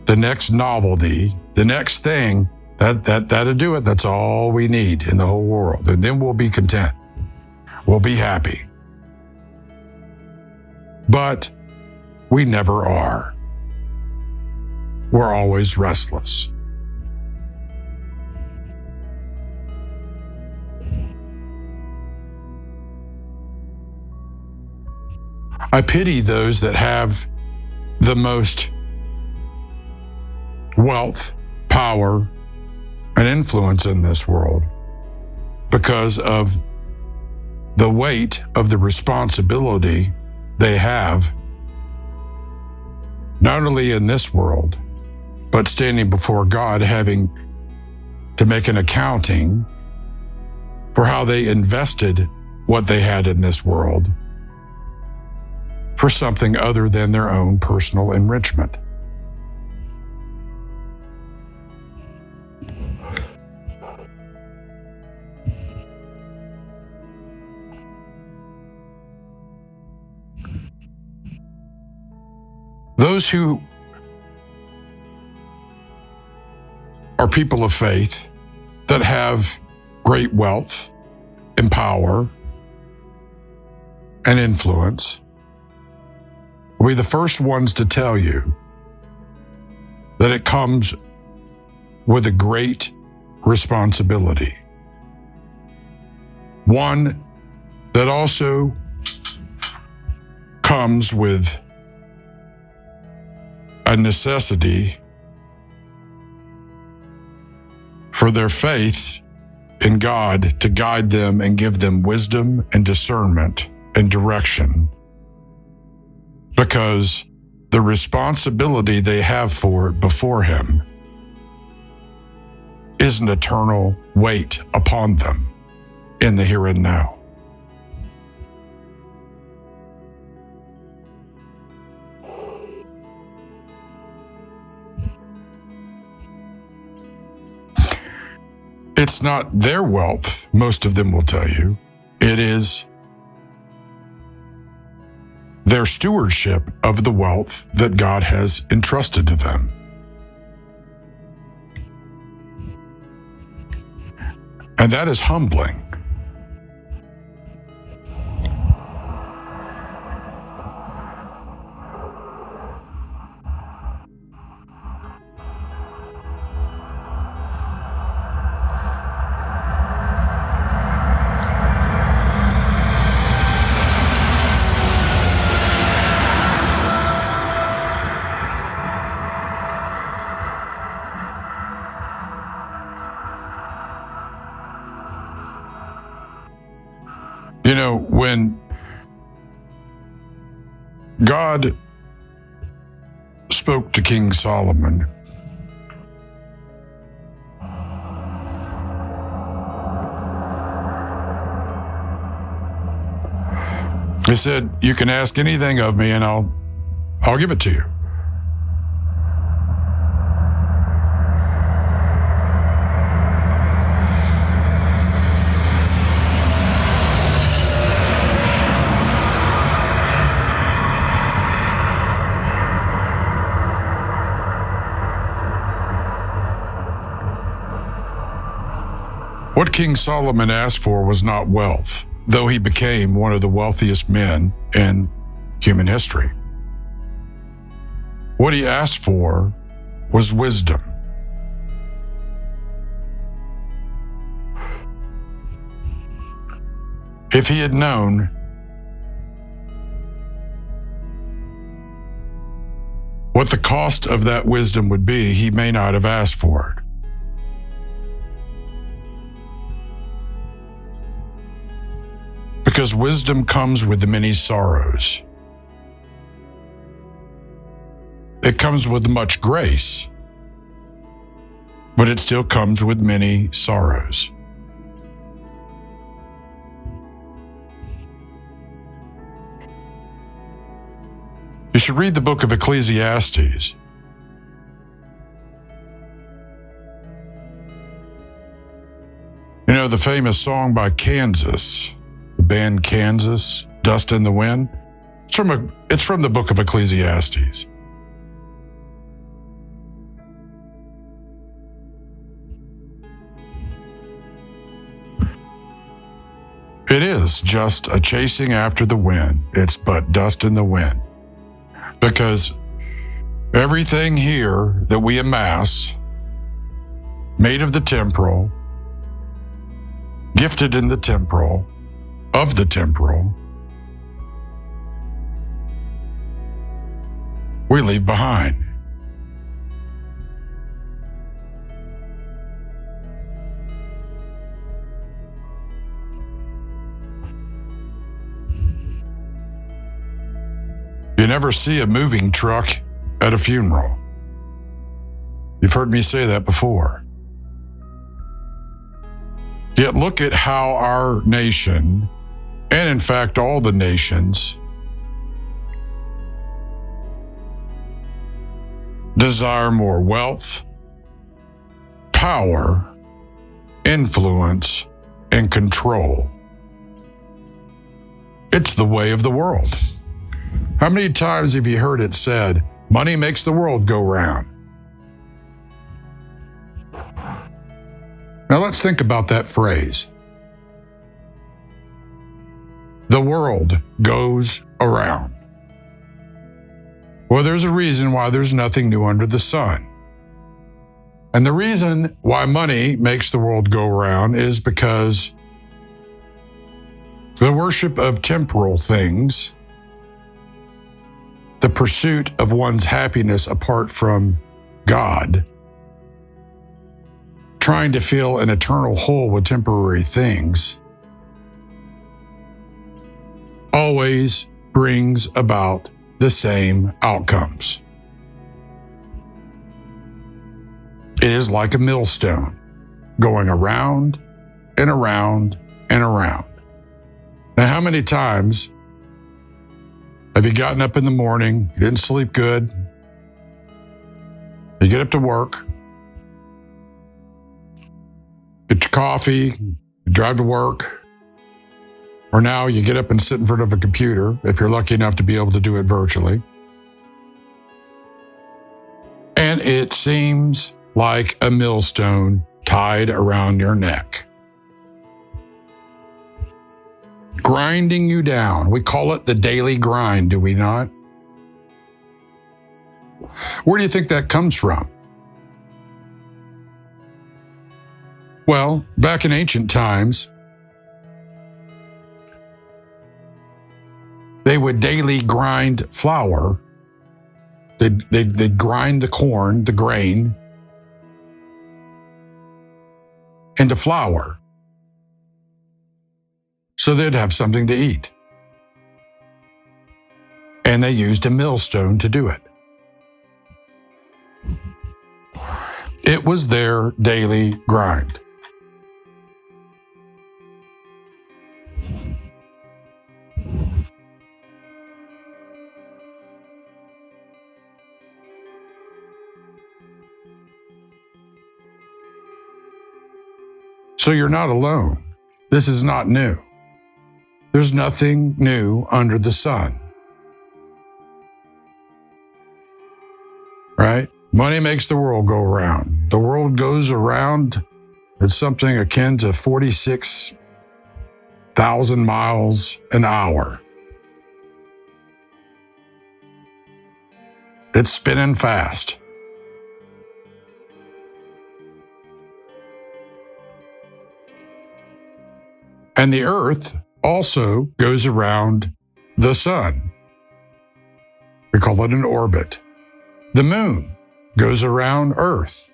the next novelty, the next thing, that'll do it. That's all we need in the whole world. And then we'll be content. We'll be happy. But we never are. We're always restless. I pity those that have the most wealth, power, and influence in this world because of the weight of the responsibility they have, not only in this world, but standing before God, having to make an accounting for how they invested what they had in this world for something other than their own personal enrichment. Those who are people of faith that have great wealth and power and influence will be the first ones to tell you that it comes with a great responsibility. One that also comes with a necessity for their faith in God to guide them and give them wisdom and discernment and direction, because the responsibility they have for it before Him is an eternal weight upon them in the here and now. It's not their wealth, most of them will tell you. It is their stewardship of the wealth that God has entrusted to them. And that is humbling. You know, when God spoke to King Solomon, he said, "You can ask anything of me and I'll give it to you." What King Solomon asked for was not wealth, though he became one of the wealthiest men in human history. What he asked for was wisdom. If he had known what the cost of that wisdom would be, he may not have asked for it. Because wisdom comes with many sorrows. It comes with much grace, but it still comes with many sorrows. You should read the book of Ecclesiastes. You know, the famous song by Kansas, the band Kansas, Dust in the Wind. It's from the book of Ecclesiastes. It is just a chasing after the wind. It's but dust in the wind. Because everything here that we amass, made of the temporal, gifted in the temporal, of the temporal, we leave behind. You never see a moving truck at a funeral. You've heard me say that before. Yet look at how our nation, and in fact all the nations, desire more wealth, power, influence, and control. It's the way of the world. How many times have you heard it said, money makes the world go round? Now let's think about that phrase. The world goes around. Well, there's a reason why there's nothing new under the sun. And the reason why money makes the world go around is because the worship of temporal things, the pursuit of one's happiness apart from God, trying to fill an eternal hole with temporary things, always brings about the same outcomes. It is like a millstone going around and around and around. Now, how many times have you gotten up in the morning, you didn't sleep good, you get up to work, get your coffee, you drive to work, or now you get up and sit in front of a computer if you're lucky enough to be able to do it virtually. And it seems like a millstone tied around your neck, grinding you down. We call it the daily grind, do we not? Where do you think that comes from? Well, back in ancient times, they would daily grind flour. They'd grind the corn, the grain, into flour. So they'd have something to eat. And they used a millstone to do it. It was their daily grind. So you're not alone. This is not new. There's nothing new under the sun. Right? Money makes the world go around. The world goes around at something akin to 46,000 miles an hour. It's spinning fast. And the earth also goes around the sun. We call it an orbit. The moon goes around Earth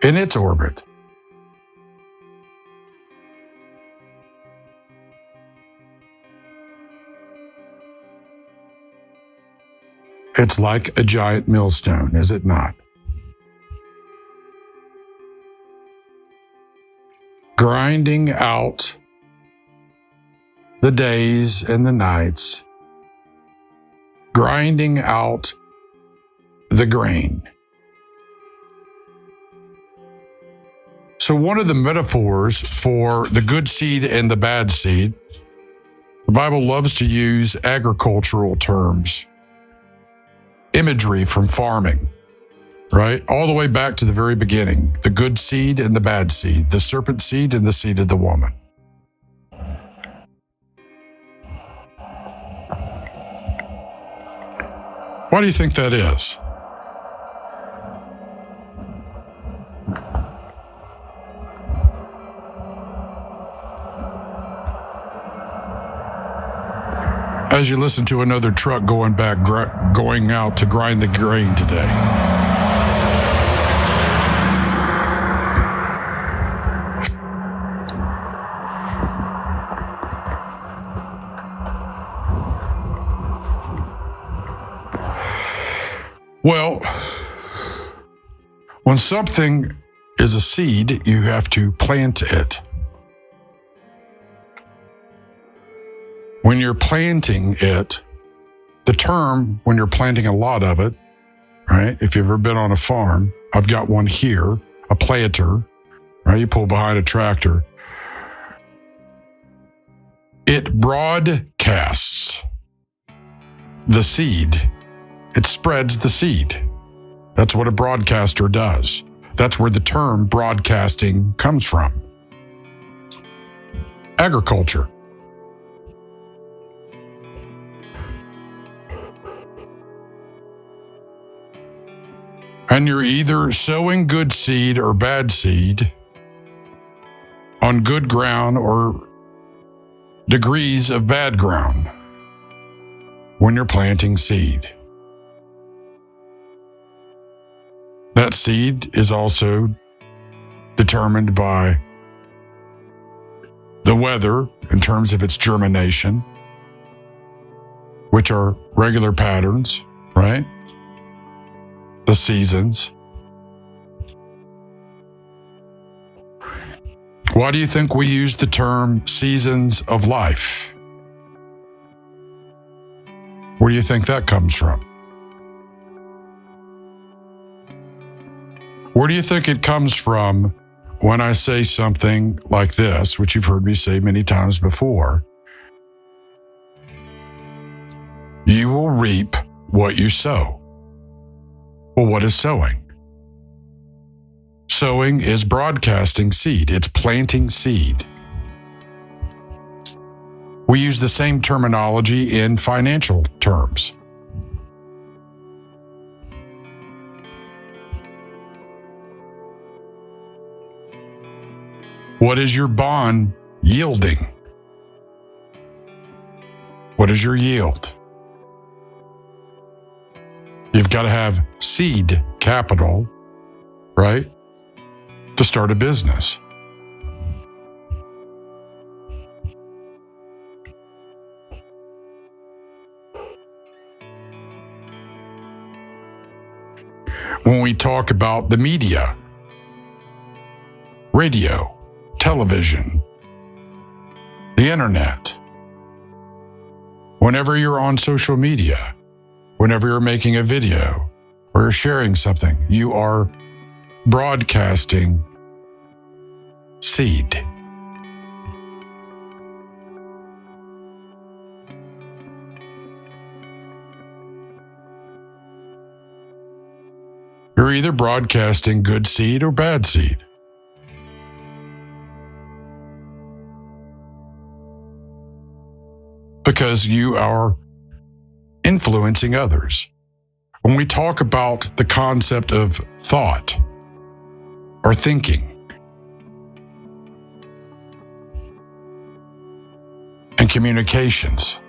in its orbit. It's like a giant millstone, is it not? Grinding out the days and the nights, grinding out the grain. So one of the metaphors for the good seed and the bad seed, the Bible loves to use agricultural terms, imagery from farming. Right? All the way back to the very beginning. The good seed and the bad seed. The serpent seed and the seed of the woman. Why do you think that is? As you listen to another truck going out to grind the grain today. Well, when something is a seed, you have to plant it. When you're planting it, the term, when you're planting a lot of it, right? If you've ever been on a farm, I've got one here, a planter, right? You pull behind a tractor. It broadcasts the seed. It spreads the seed. That's what a broadcaster does. That's where the term broadcasting comes from. Agriculture. And you're either sowing good seed or bad seed on good ground or degrees of bad ground when you're planting seed. That seed is also determined by the weather in terms of its germination, which are regular patterns, right? The seasons. Why do you think we use the term seasons of life? Where do you think that comes from? Where do you think it comes from when I say something like this, which you've heard me say many times before? You will reap what you sow. Well, what is sowing? Sowing is broadcasting seed. It's planting seed. We use the same terminology in financial terms. What is your bond yielding? What is your yield? You've got to have seed capital, right, to start a business. When we talk about the media, radio, television, the internet, whenever you're on social media, whenever you're making a video or you're sharing something, you are broadcasting seed. You're either broadcasting good seed or bad seed. Because you are influencing others. When we talk about the concept of thought or thinking and communications,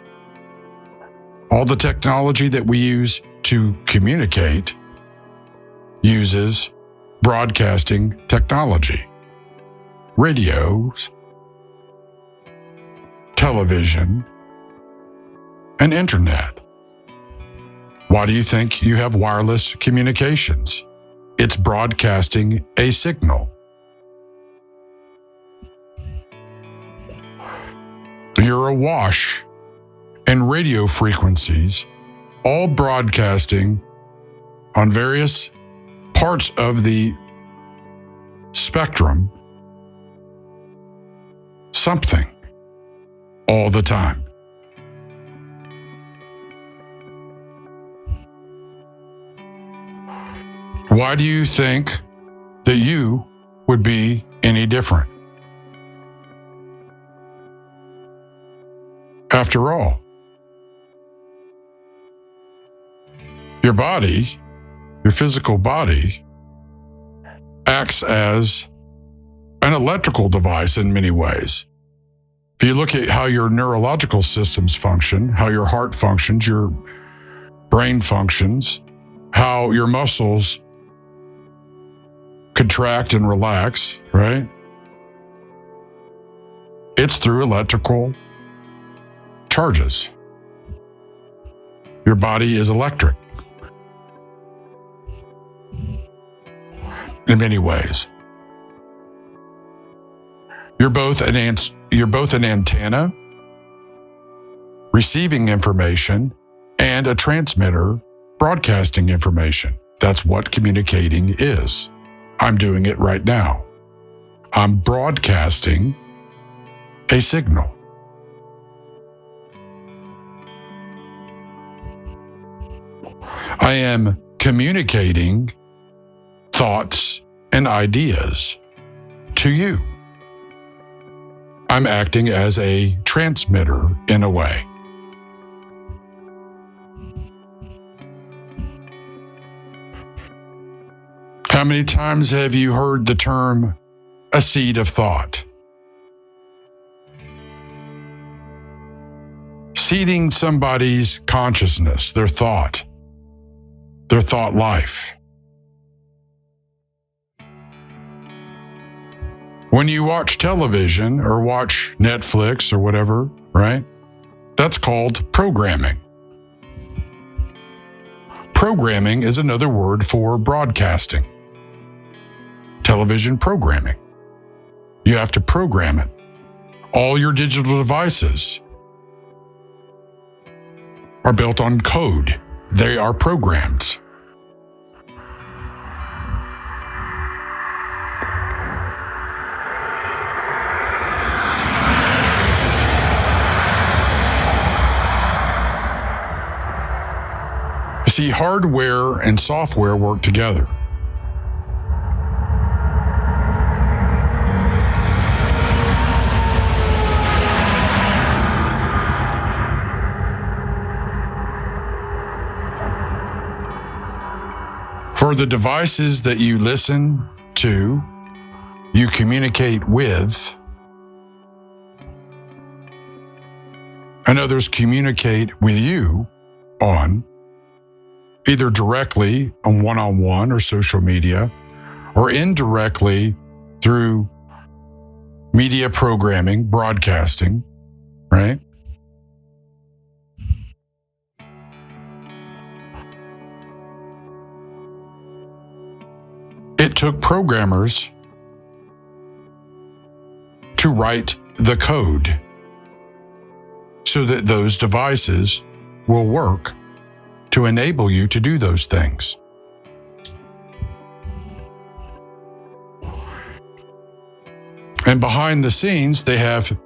all the technology that we use to communicate uses broadcasting technology, radios, television, and internet. Why do you think you have wireless communications? It's broadcasting a signal. You're awash in radio frequencies, all broadcasting on various parts of the spectrum, something, all the time. Why do you think that you would be any different? After all, your body, your physical body, acts as an electrical device in many ways. If you look at how your neurological systems function, how your heart functions, your brain functions, how your muscles contract and relax, right? It's through electrical charges. Your body is electric in many ways. You're both an antenna receiving information and a transmitter broadcasting information. That's what communicating is. I'm doing it right now. I'm broadcasting a signal. I am communicating thoughts and ideas to you. I'm acting as a transmitter in a way. How many times have you heard the term a seed of thought? Seeding somebody's consciousness, their thought life. When you watch television or watch Netflix or whatever, right? That's called programming. Programming is another word for broadcasting. Television programming. You have to program it. All your digital devices are built on code. They are programs. hardware and software work together. For the devices that you listen to, you communicate with, and others communicate with you on, either directly on one-on-one or social media, or indirectly through media programming, broadcasting, right? It took programmers to write the code so that those devices will work to enable you to do those things. And behind the scenes, they have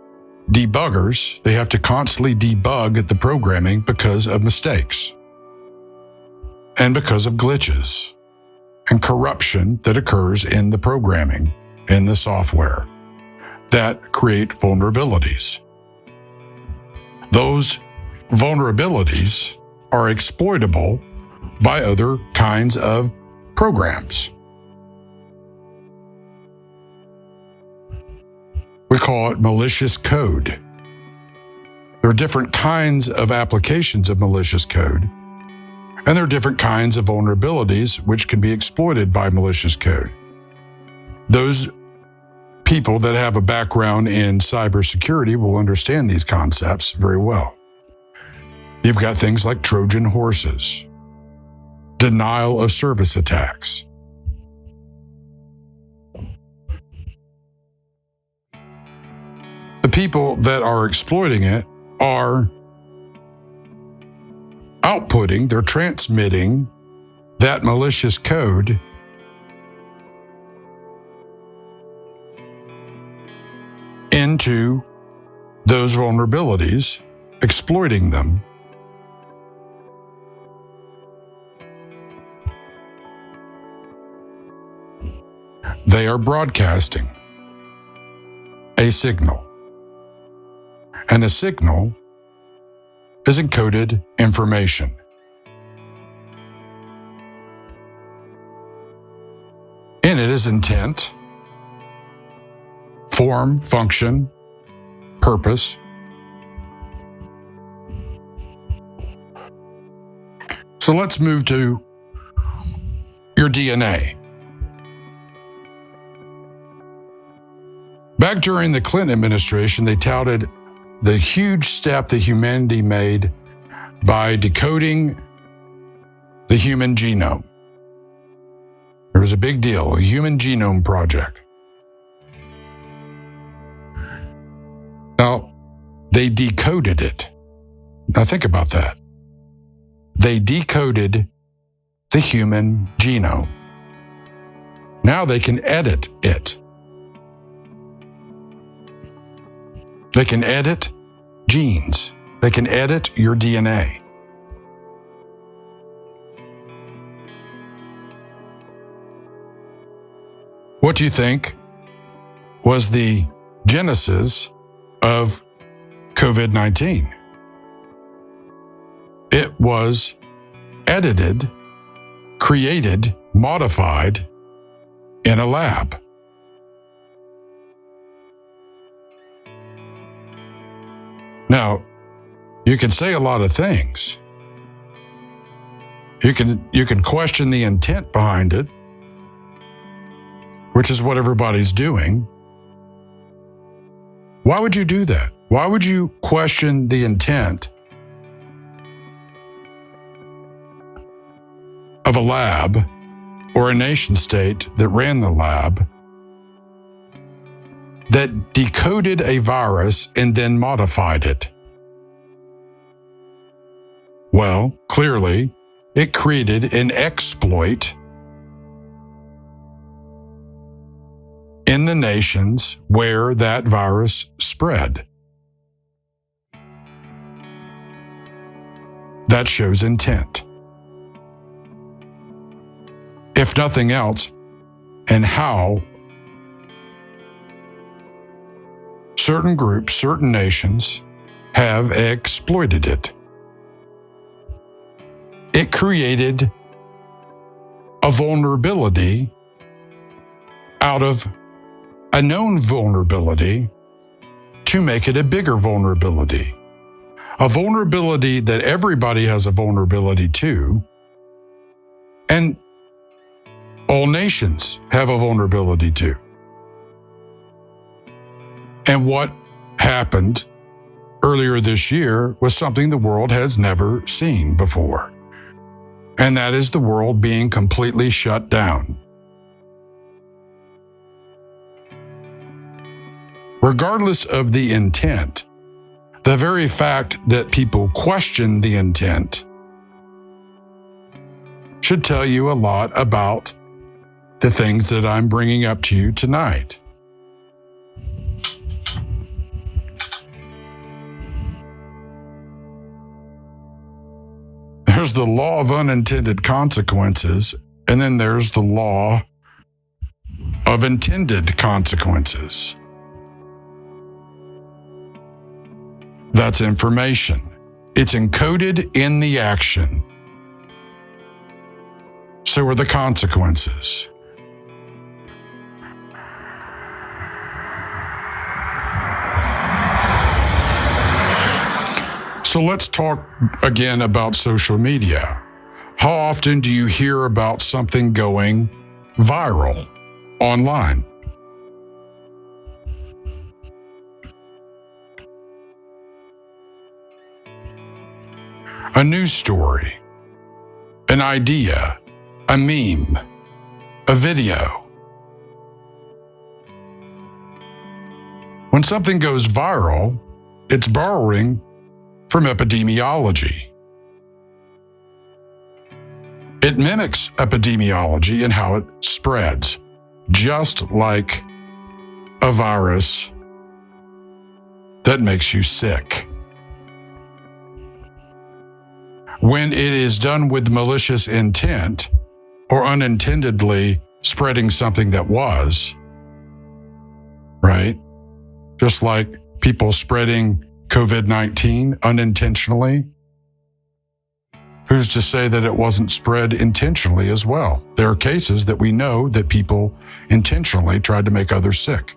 debuggers. They have to constantly debug the programming because of mistakes and because of glitches and corruption that occurs in the programming, in the software, that create vulnerabilities. Those vulnerabilities are exploitable by other kinds of programs. We call it malicious code. There are different kinds of applications of malicious code, and there are different kinds of vulnerabilities which can be exploited by malicious code. Those people that have a background in cybersecurity will understand these concepts very well. You've got things like Trojan horses, denial of service attacks. The people that are exploiting it are outputting, they're transmitting that malicious code into those vulnerabilities, exploiting them. They are broadcasting a signal. And a signal is encoded information. In it is intent, form, function, purpose. So let's move to your DNA. Back during the Clinton administration, they touted the huge step that humanity made by decoding the human genome. There was a big deal, a human genome project. Now, they decoded it. Now think about that. They decoded the human genome. Now they can edit it. They can edit genes. They can edit your DNA. What do you think was the genesis of COVID-19? It was edited, created, modified in a lab. Now, you can say a lot of things. You can question the intent behind it, which is what everybody's doing. Why would you do that? Why would you question the intent of a lab or a nation state that ran the lab that decoded a virus and then modified it? Well, clearly, it created an exploit in the nations where that virus spread. That shows intent. if nothing else, and how certain groups, certain nations have exploited it. It created a vulnerability out of a known vulnerability to make it a bigger vulnerability. A vulnerability that everybody has a vulnerability to, and all nations have a vulnerability to. And what happened earlier this year was something the world has never seen before. And that is the world being completely shut down. Regardless of the intent, the very fact that people question the intent should tell you a lot about the things that I'm bringing up to you tonight. There's the law of unintended consequences, and then there's the law of intended consequences. That's information. It's encoded in the action. So are the consequences. So let's talk again about social media. How often do you hear about something going viral online? A news story, an idea, a meme, a video. When something goes viral, it's borrowing from epidemiology. It mimics epidemiology in how it spreads, just like a virus that makes you sick. When it is done with malicious intent or unintendedly spreading something that was, right? Just like people spreading COVID-19 unintentionally. Who's to say that it wasn't spread intentionally as well? There are cases that we know that people intentionally tried to make others sick.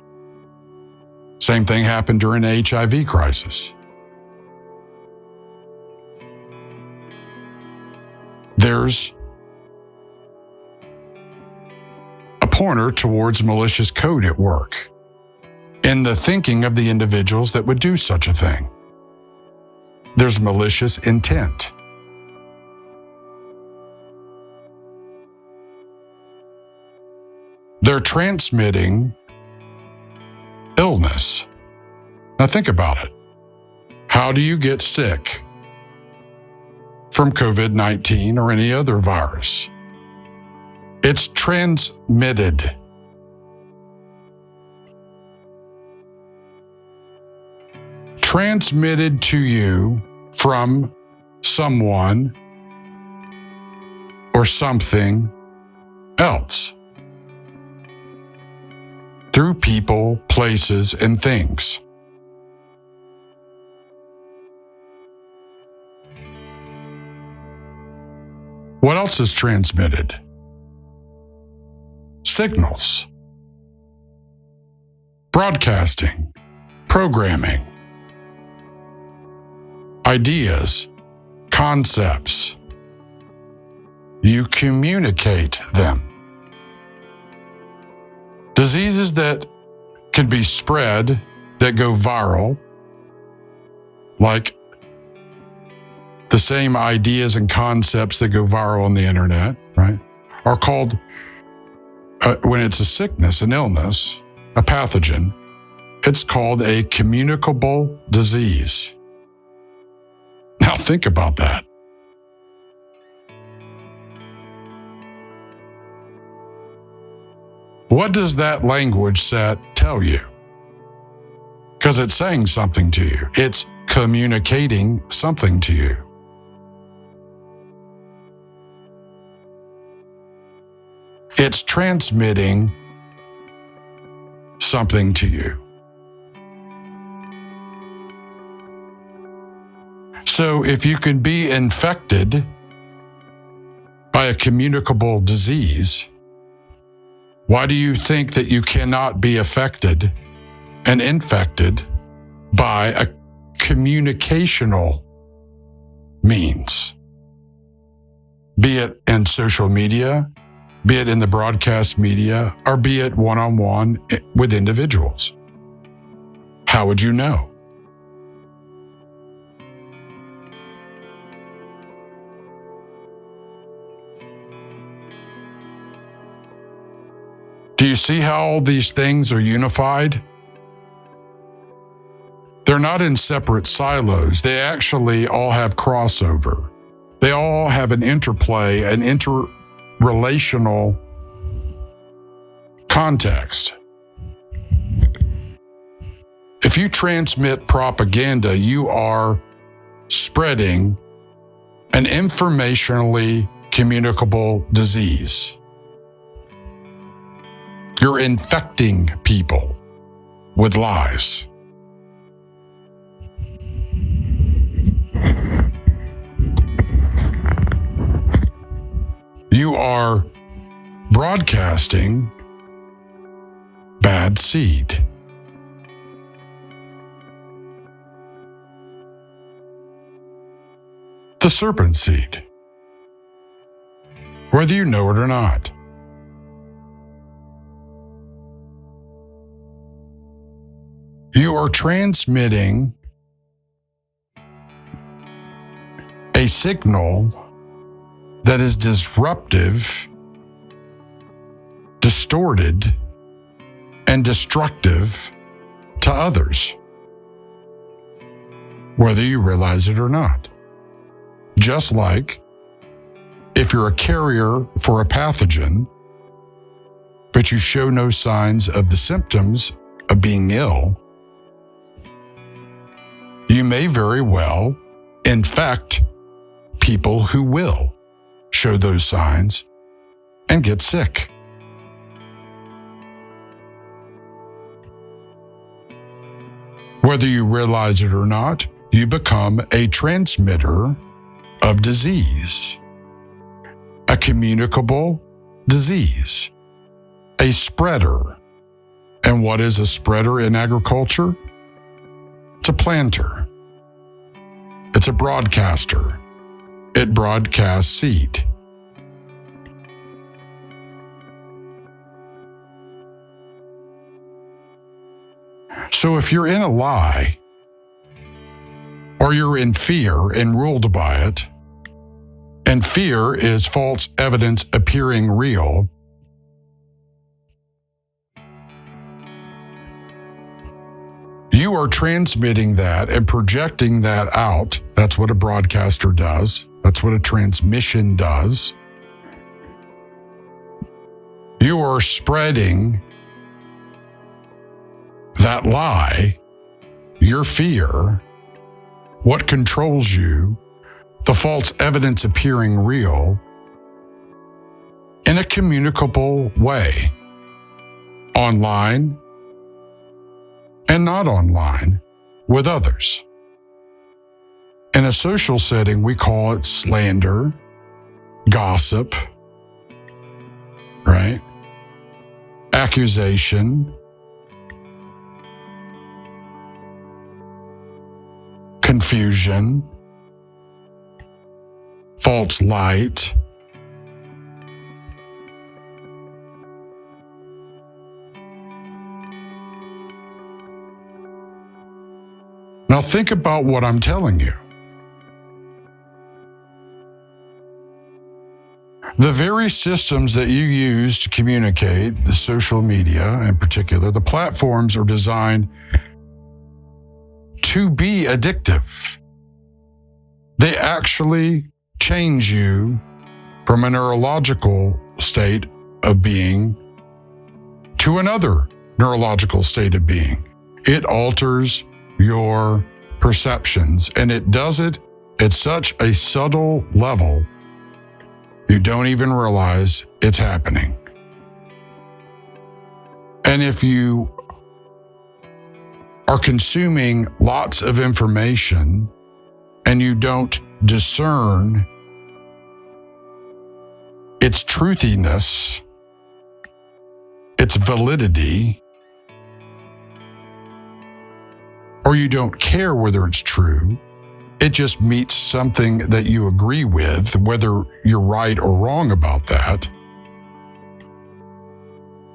Same thing happened during the HIV crisis. There's a pointer towards malicious code at work in the thinking of the individuals that would do such a thing. There's malicious intent. They're transmitting illness. Now think about it. How do you get sick from COVID-19 or any other virus? It's transmitted. Transmitted to you from someone or something else. Through people, places, and things. What else is transmitted? Signals. Broadcasting. Programming. Ideas. Concepts. You communicate them. Diseases that can be spread, that go viral, like the same ideas and concepts that go viral on the internet, right, are called, when it's a sickness, an illness, a pathogen, it's called a communicable disease. Now think about that. What does that language set tell you? Because it's saying something to you. It's communicating something to you. it's transmitting something to you. So if you can be infected by a communicable disease, why do you think that you cannot be affected and infected by a communicational means? Be it in social media, be it in the broadcast media, or be it one-on-one with individuals. How would you know? Do you see how all these things are unified? They're not in separate silos. They actually all have crossover. They all have an interplay, an interrelational context. If you transmit propaganda, you are spreading an informationally communicable disease. You're infecting people with lies. You are broadcasting bad seed. The serpent seed, whether you know it or not. You are transmitting a signal that is disruptive, distorted, and destructive to others, whether you realize it or not. Just like if you're a carrier for a pathogen, but you show no signs of the symptoms of being ill, you may very well infect people who will show those signs and get sick. Whether you realize it or not, you become a transmitter of disease, a communicable disease, a spreader. And what is a spreader in agriculture? It's a planter. It's a broadcaster. It broadcasts seed. So if you're in a lie, or you're in fear and ruled by it, and fear is false evidence appearing real, you are transmitting that and projecting that out. That's what a broadcaster does. That's what a transmission does. You are spreading that lie, your fear, what controls you, the false evidence appearing real, in a communicable way, online and not online, with others. In a social setting, we call it slander, gossip, right? Accusation, confusion, false light. Now think about what I'm telling you. The very systems that you use to communicate, the social media in particular, the platforms are designed to be addictive. They actually change you from a neurological state of being to another neurological state of being. It alters your perceptions, and it does it at such a subtle level you don't even realize it's happening. And if you are consuming lots of information and you don't discern its truthiness, its validity, or you don't care whether it's true, it just meets something that you agree with, whether you're right or wrong about that.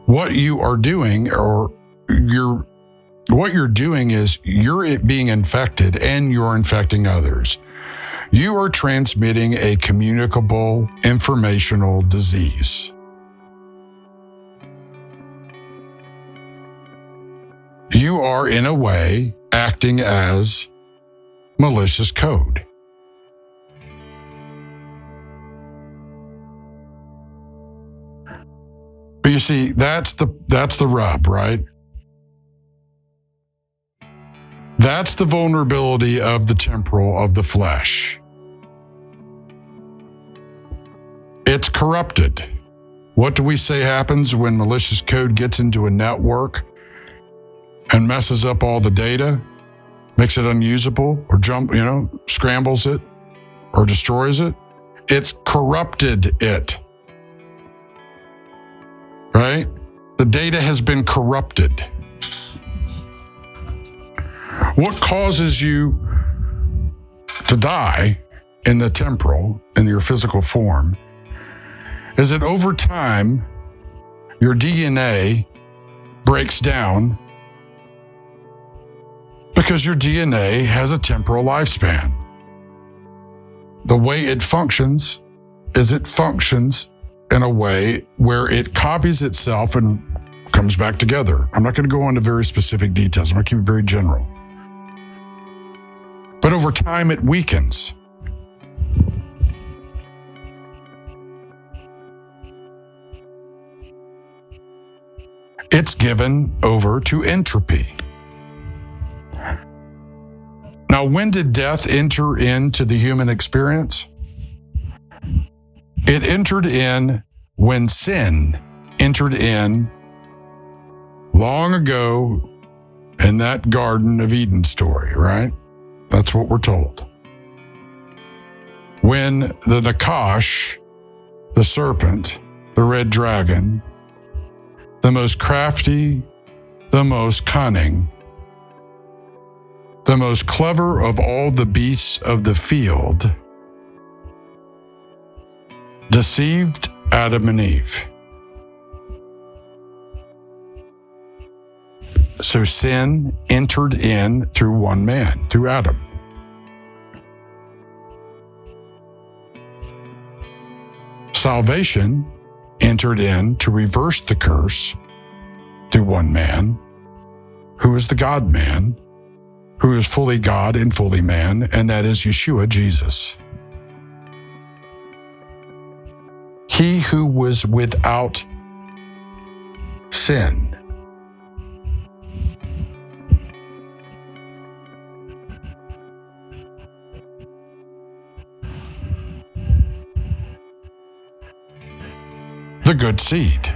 What you are doing, what you're doing is you're being infected and you're infecting others. You are transmitting a communicable informational disease. You are, in a way, acting as malicious code. But you see, that's the rub, right? That's the vulnerability of the temporal, of the flesh. It's corrupted. What do we say happens when malicious code gets into a network and messes up all the data, makes it unusable, or scrambles it, or destroys it? It's corrupted it. Right? The data has been corrupted. What causes you to die in the temporal, in your physical form, is that over time, your DNA breaks down because your DNA has a temporal lifespan. The way it functions is it functions in a way where it copies itself and comes back together. I'm not going to go into very specific details. I'm going to keep it very general. But over time, it weakens. It's given over to entropy. Now, when did death enter into the human experience? It entered in when sin entered in long ago in that Garden of Eden story, right? That's what we're told. When the Nakash, the serpent, the red dragon, the most crafty, the most cunning, the most clever of all the beasts of the field, deceived Adam and Eve. So sin entered in through one man, through Adam. Salvation entered in to reverse the curse through one man, who is the God-man, who is fully God and fully man, and that is Yeshua, Jesus. He who was without sin. The good seed.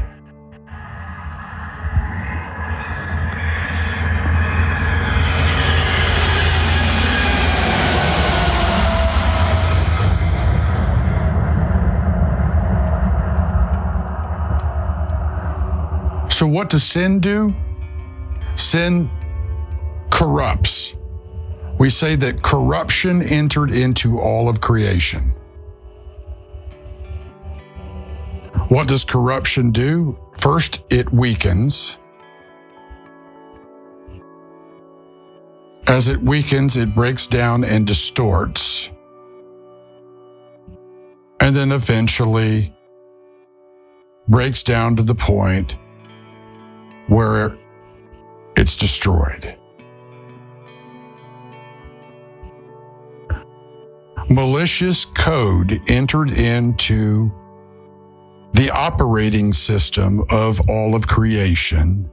So what does sin do? Sin corrupts. We say that corruption entered into all of creation. What does corruption do? First, it weakens. As it weakens, it breaks down and distorts. And then eventually breaks down to the point where it's destroyed. Malicious code entered into the operating system of all of creation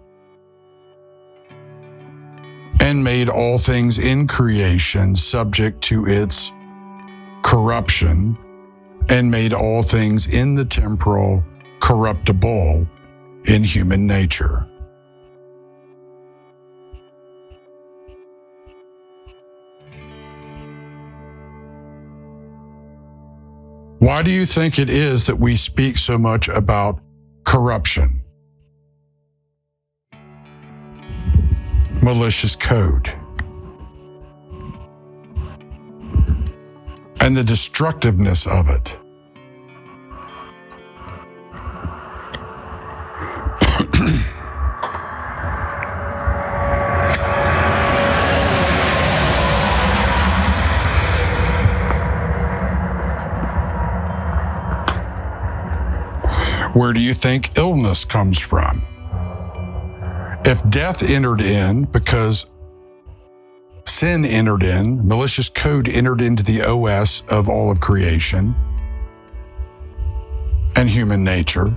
and made all things in creation subject to its corruption and made all things in the temporal corruptible in human nature. Why do you think it is that we speak so much about corruption, malicious code, and the destructiveness of it? Where do you think illness comes from? If death entered in because sin entered in, malicious code entered into the OS of all of creation and human nature,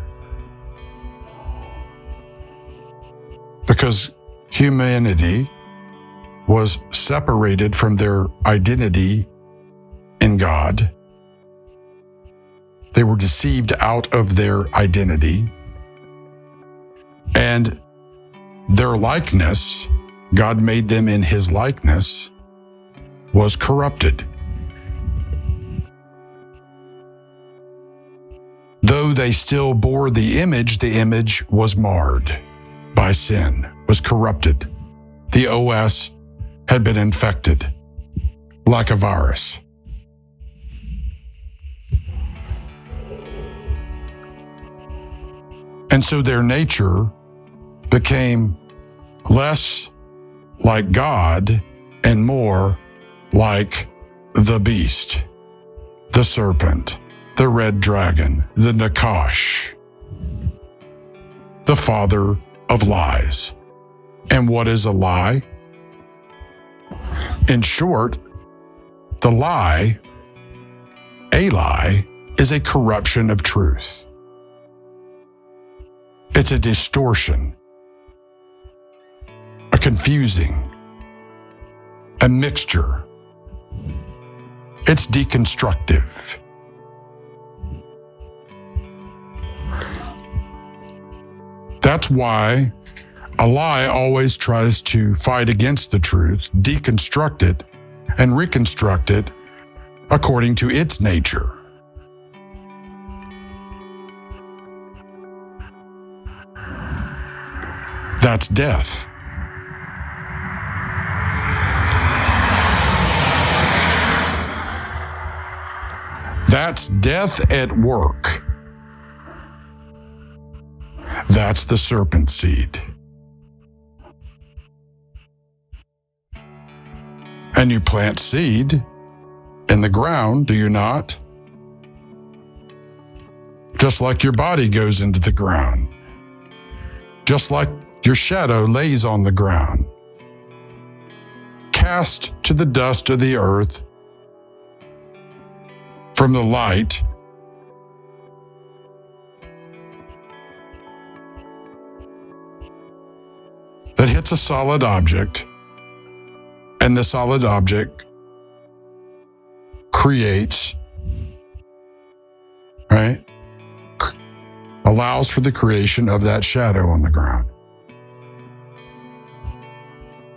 because humanity was separated from their identity in God. They were deceived out of their identity, and their likeness, God made them in his likeness, was corrupted. Though they still bore the image was marred by sin, was corrupted. The OS had been infected like a virus. And so their nature became less like God and more like the beast, the serpent, the red dragon, the Nakash, the father of lies. And what is a lie? In short, a lie, is a corruption of truth. It's a distortion, a confusing, a mixture. It's deconstructive. That's why a lie always tries to fight against the truth, deconstruct it, and reconstruct it according to its nature. That's death. That's death at work. That's the serpent seed. And you plant seed in the ground, do you not? Just like your body goes into the ground. Just like your shadow lays on the ground, cast to the dust of the earth from the light that hits a solid object, and the solid object creates, right? Allows for the creation of that shadow on the ground.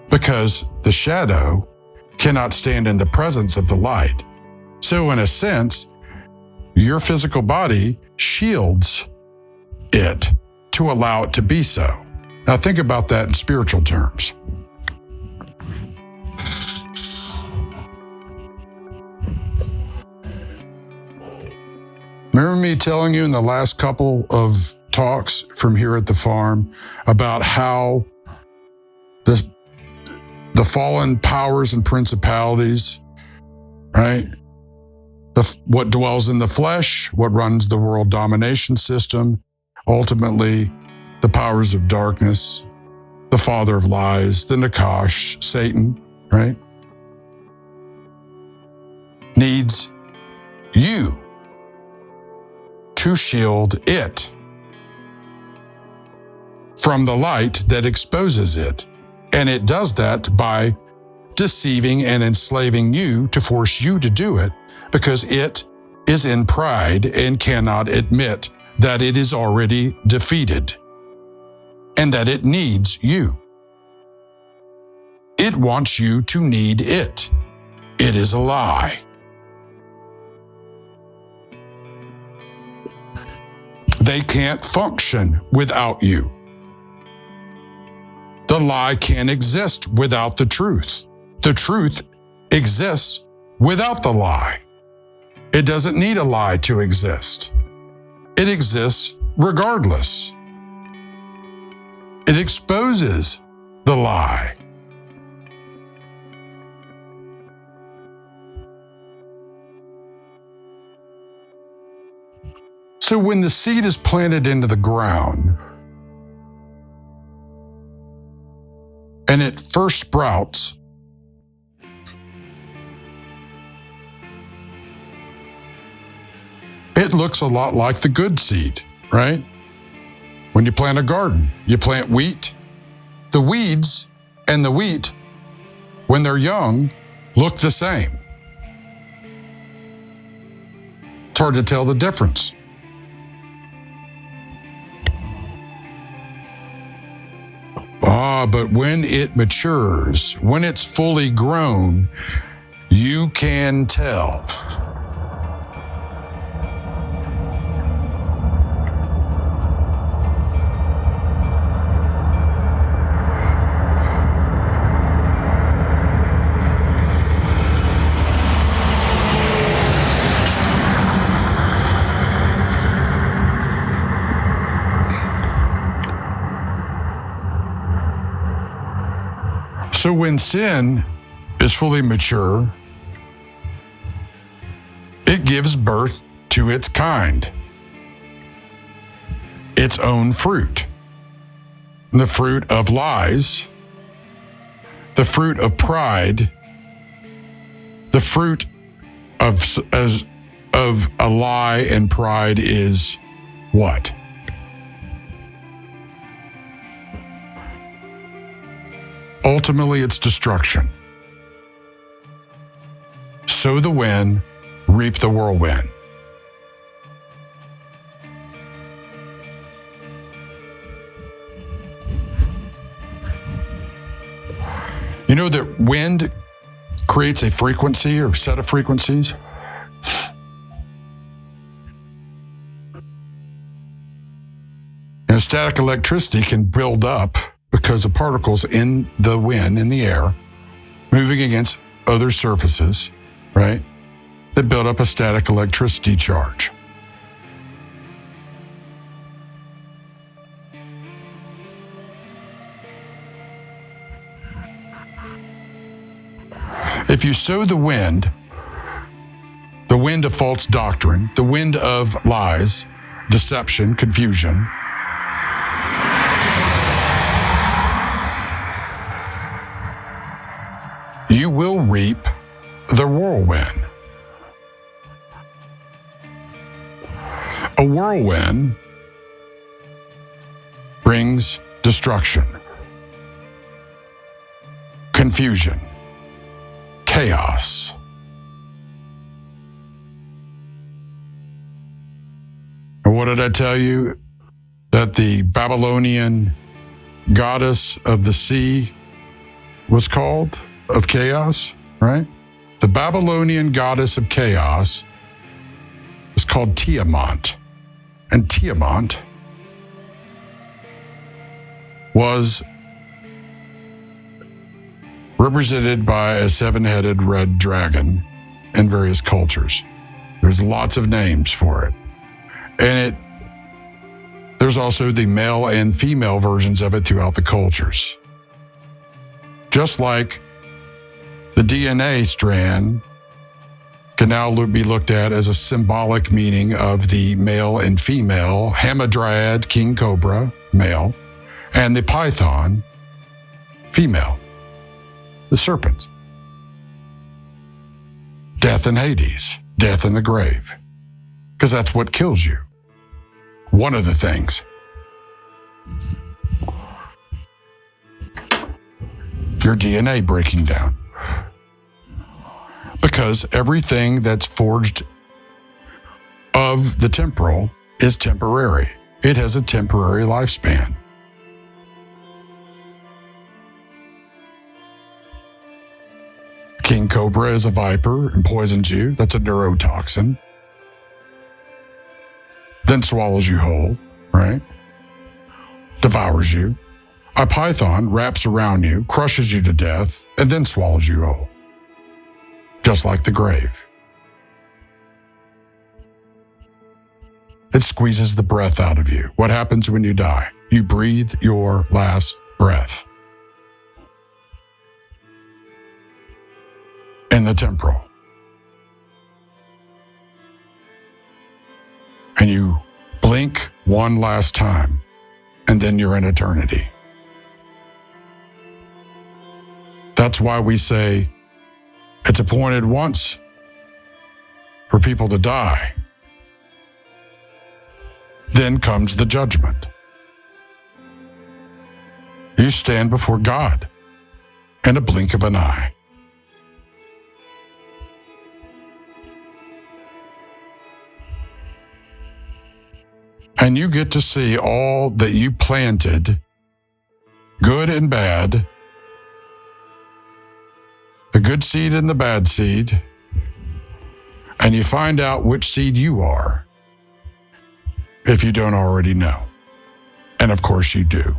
Because the shadow cannot stand in the presence of the light. So in a sense, your physical body shields it to allow it to be so. Now think about that in spiritual terms. Remember me telling you in the last couple of talks from here at the farm about how the fallen powers and principalities, right? What dwells in the flesh, what runs the world domination system, ultimately the powers of darkness, the father of lies, the Nakash, Satan, right? Needs you to shield it from the light that exposes it. And it does that by deceiving and enslaving you to force you to do it, because it is in pride and cannot admit that it is already defeated and that it needs you. It wants you to need it. It is a lie. They can't function without you. The lie can't exist without the truth. The truth exists without the lie. It doesn't need a lie to exist. It exists regardless. It exposes the lie. So when the seed is planted into the ground and it first sprouts, it looks a lot like the good seed, right? When you plant a garden, you plant wheat. The weeds and the wheat, when they're young, look the same. It's hard to tell the difference. But when it matures, when it's fully grown, you can tell. So when sin is fully mature, it gives birth to its kind, its own fruit. The fruit of lies, the fruit of pride, the fruit of a lie and pride is what? Ultimately, it's destruction. Sow the wind, reap the whirlwind. You know that wind creates a frequency or set of frequencies? And static electricity can build up because of particles in the wind, in the air, moving against other surfaces, right, that build up a static electricity charge. If you sow the wind of false doctrine, the wind of lies, deception, confusion, you will reap the whirlwind. A whirlwind brings destruction, confusion, chaos. And what did I tell you? That the Babylonian goddess of the sea was called? Of chaos, right? The Babylonian goddess of chaos is called Tiamat. And Tiamat was represented by a seven-headed red dragon in various cultures. There's lots of names for it. And there's also the male and female versions of it throughout the cultures. Just like the DNA strand can now be looked at as a symbolic meaning of the male and female, Hamadryad, king cobra, male, and the python, female, the serpents. Death in Hades, death in the grave, because that's what kills you. One of the things. Your DNA breaking down. Because everything that's forged of the temporal is temporary. It has a temporary lifespan. King cobra is a viper and poisons you. That's a neurotoxin. then swallows you whole, right? Devours you. A python wraps around you, crushes you to death, and then swallows you whole. Just like the grave. It squeezes the breath out of you. What happens when you die? You breathe your last breath. In the temporal. And you blink one last time, and then you're in eternity. That's why we say it's appointed once for people to die. Then comes the judgment. You stand before God in a blink of an eye. And you get to see all that you planted, good and bad, the good seed and the bad seed, and you find out which seed you are, if you don't already know. And of course you do,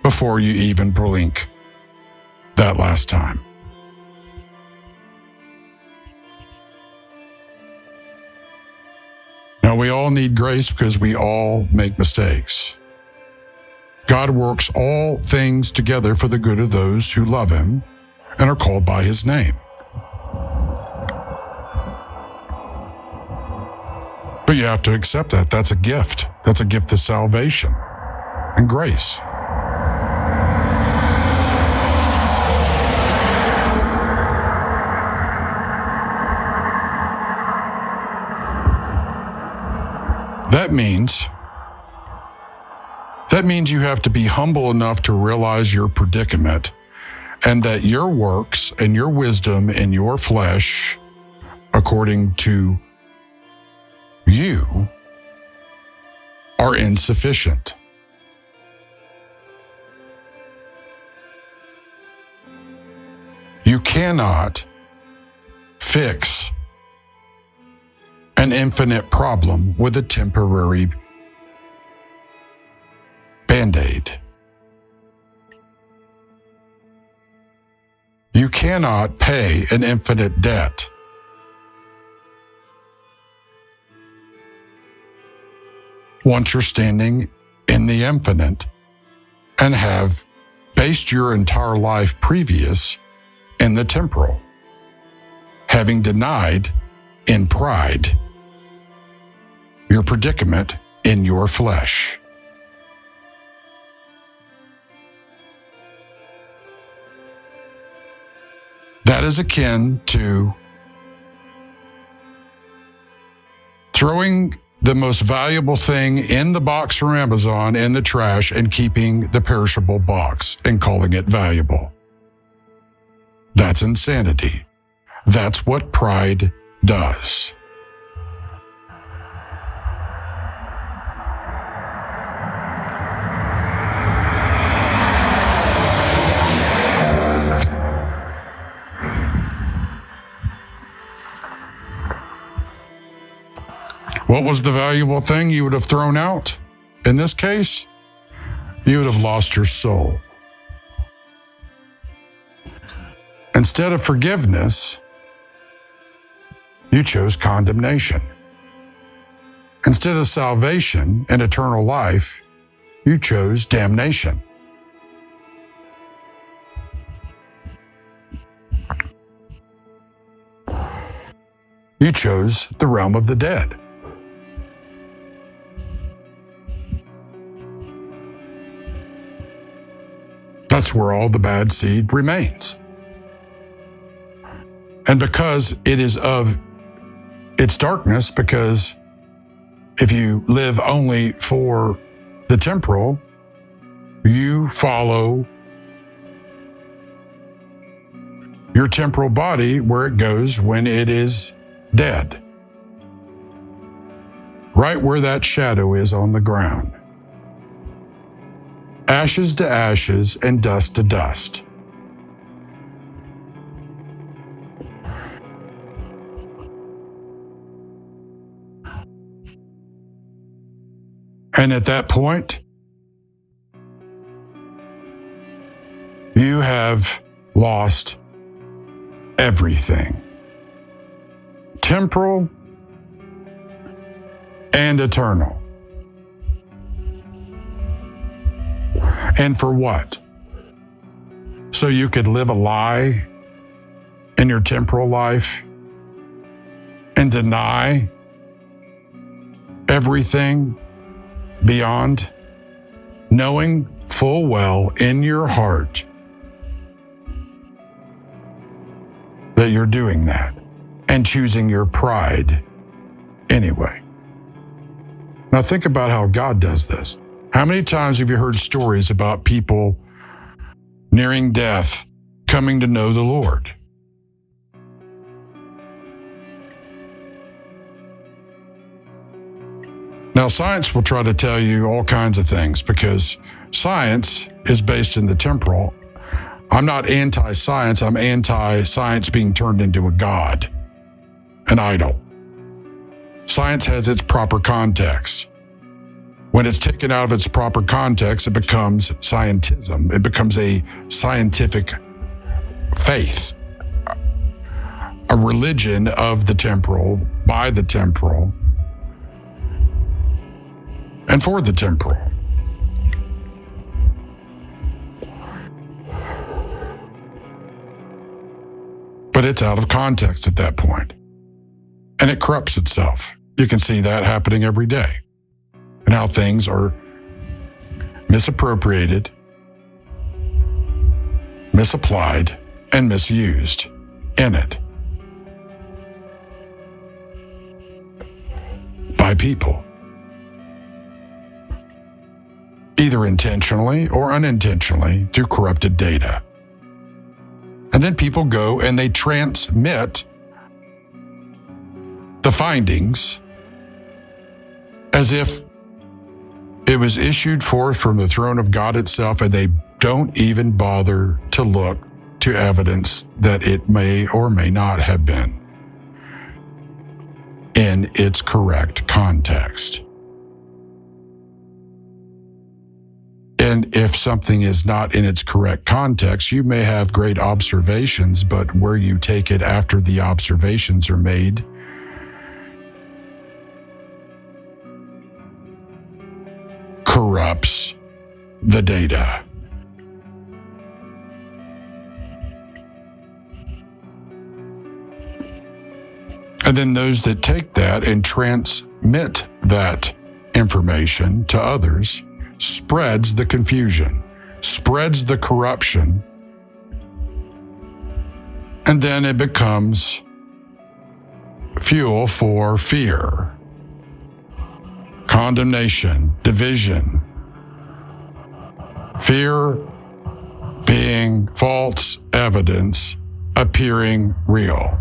before you even blink that last time. Now, we all need grace because we all make mistakes. God works all things together for the good of those who love him and are called by his name. But you have to accept that. That's a gift. That's a gift of salvation and grace. That means you have to be humble enough to realize your predicament and that your works and your wisdom and your flesh, according to you, are insufficient. You cannot fix an infinite problem with a temporary Band-Aid. You cannot pay an infinite debt. Once you're standing in the infinite and have based your entire life previous in the temporal, having denied in pride your predicament in your flesh. That is akin to throwing the most valuable thing in the box from Amazon in the trash and keeping the perishable box and calling it valuable. That's insanity. That's what pride does. What was the valuable thing you would have thrown out? In this case, you would have lost your soul. Instead of forgiveness, you chose condemnation. Instead of salvation and eternal life, you chose damnation. You chose the realm of the dead. That's where all the bad seed remains. And because it is of its darkness, because if you live only for the temporal, you follow your temporal body where it goes when it is dead. Right where that shadow is on the ground. Ashes to ashes and dust to dust. And at that point, you have lost everything, temporal and eternal. And for what? So you could live a lie in your temporal life and deny everything beyond, knowing full well in your heart that you're doing that and choosing your pride anyway. Now think about how God does this. How many times have you heard stories about people nearing death coming to know the Lord? Now, science will try to tell you all kinds of things because science is based in the temporal. I'm not anti-science. I'm anti-science being turned into a god, an idol. Science has its proper context. When it's taken out of its proper context, it becomes scientism. It becomes a scientific faith, a religion of the temporal, by the temporal, and for the temporal. But it's out of context at that point, and it corrupts itself. You can see that happening every day, and how things are misappropriated, misapplied, and misused in it by people, either intentionally or unintentionally, through corrupted data. And then people go and they transmit the findings as if it was issued forth from the throne of God itself, and they don't even bother to look to evidence that it may or may not have been in its correct context. And if something is not in its correct context, you may have great observations, but where you take it after the observations are made corrupts the data. And then those that take that and transmit that information to others spreads the confusion, spreads the corruption, and then it becomes fuel for fear, condemnation, division. Fear being false evidence appearing real.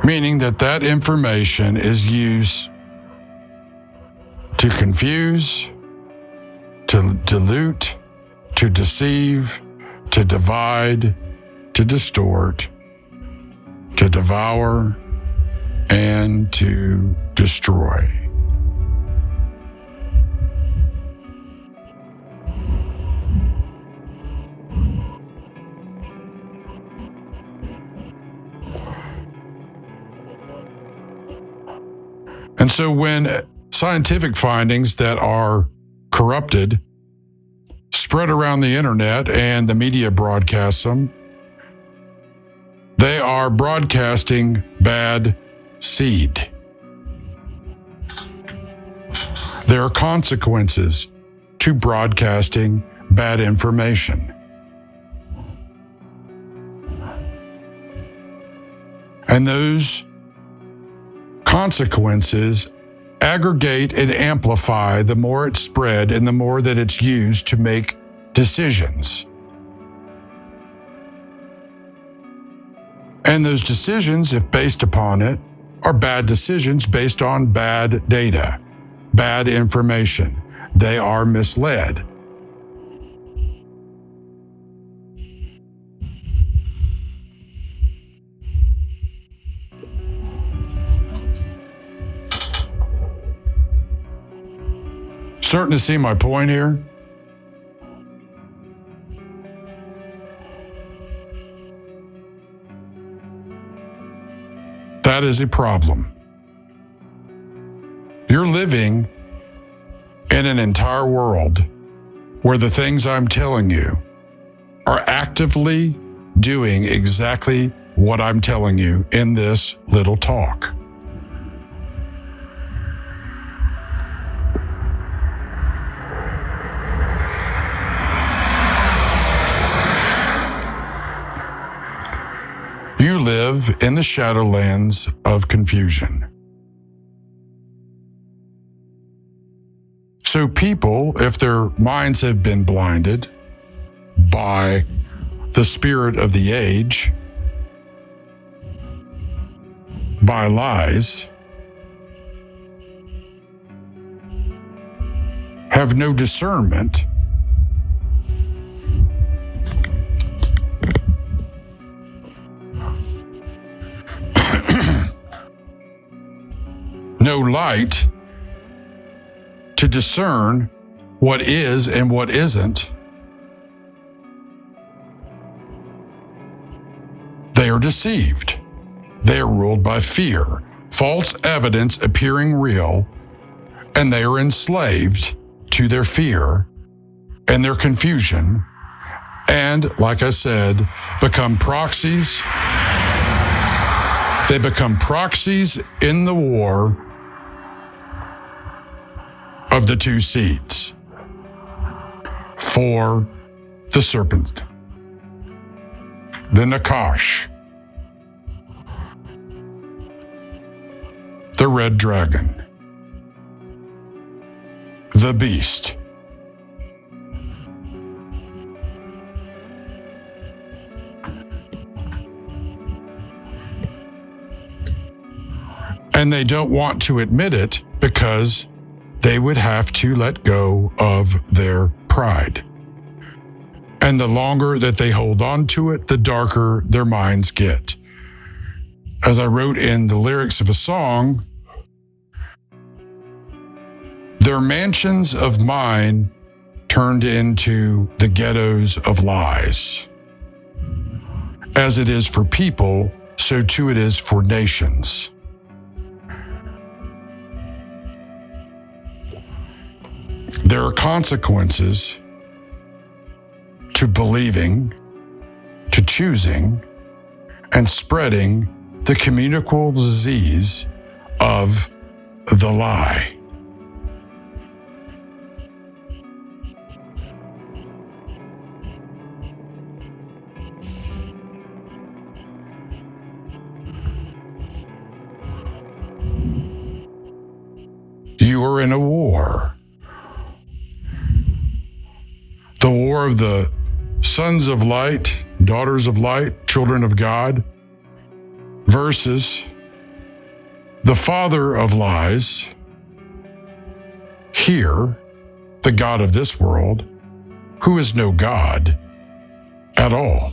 Meaning that information is used to confuse, to dilute, to deceive, to divide, to distort, to devour, and to destroy. And so when scientific findings that are corrupted spread around the internet and the media broadcasts them, they are broadcasting bad seed. There are consequences to broadcasting bad information. And those consequences aggregate and amplify the more it's spread and the more that it's used to make decisions. And those decisions, if based upon it, are bad decisions based on bad data, bad information, they are misled. Starting to see my point here? That is a problem. You're living in an entire world where the things I'm telling you are actively doing exactly what I'm telling you in this little talk. You live in the Shadowlands of confusion. So people, if their minds have been blinded by the spirit of the age, by lies, have no discernment, no light to discern what is and what isn't, they are deceived. They are ruled by fear, false evidence appearing real, and they are enslaved to their fear and their confusion, and, like I said, become proxies. They become proxies in the war of the two seeds for the serpent, the Nakash, the red dragon, the beast, and they don't want to admit it because they would have to let go of their pride. And the longer that they hold on to it, the darker their minds get. As I wrote in the lyrics of a song, their mansions of mind turned into the ghettos of lies. As it is for people, so too it is for nations. There are consequences to believing, to choosing, and spreading the communicable disease of the lie. You are in a war. The war of the sons of light, daughters of light, children of God, versus the father of lies, here, the God of this world, who is no God at all,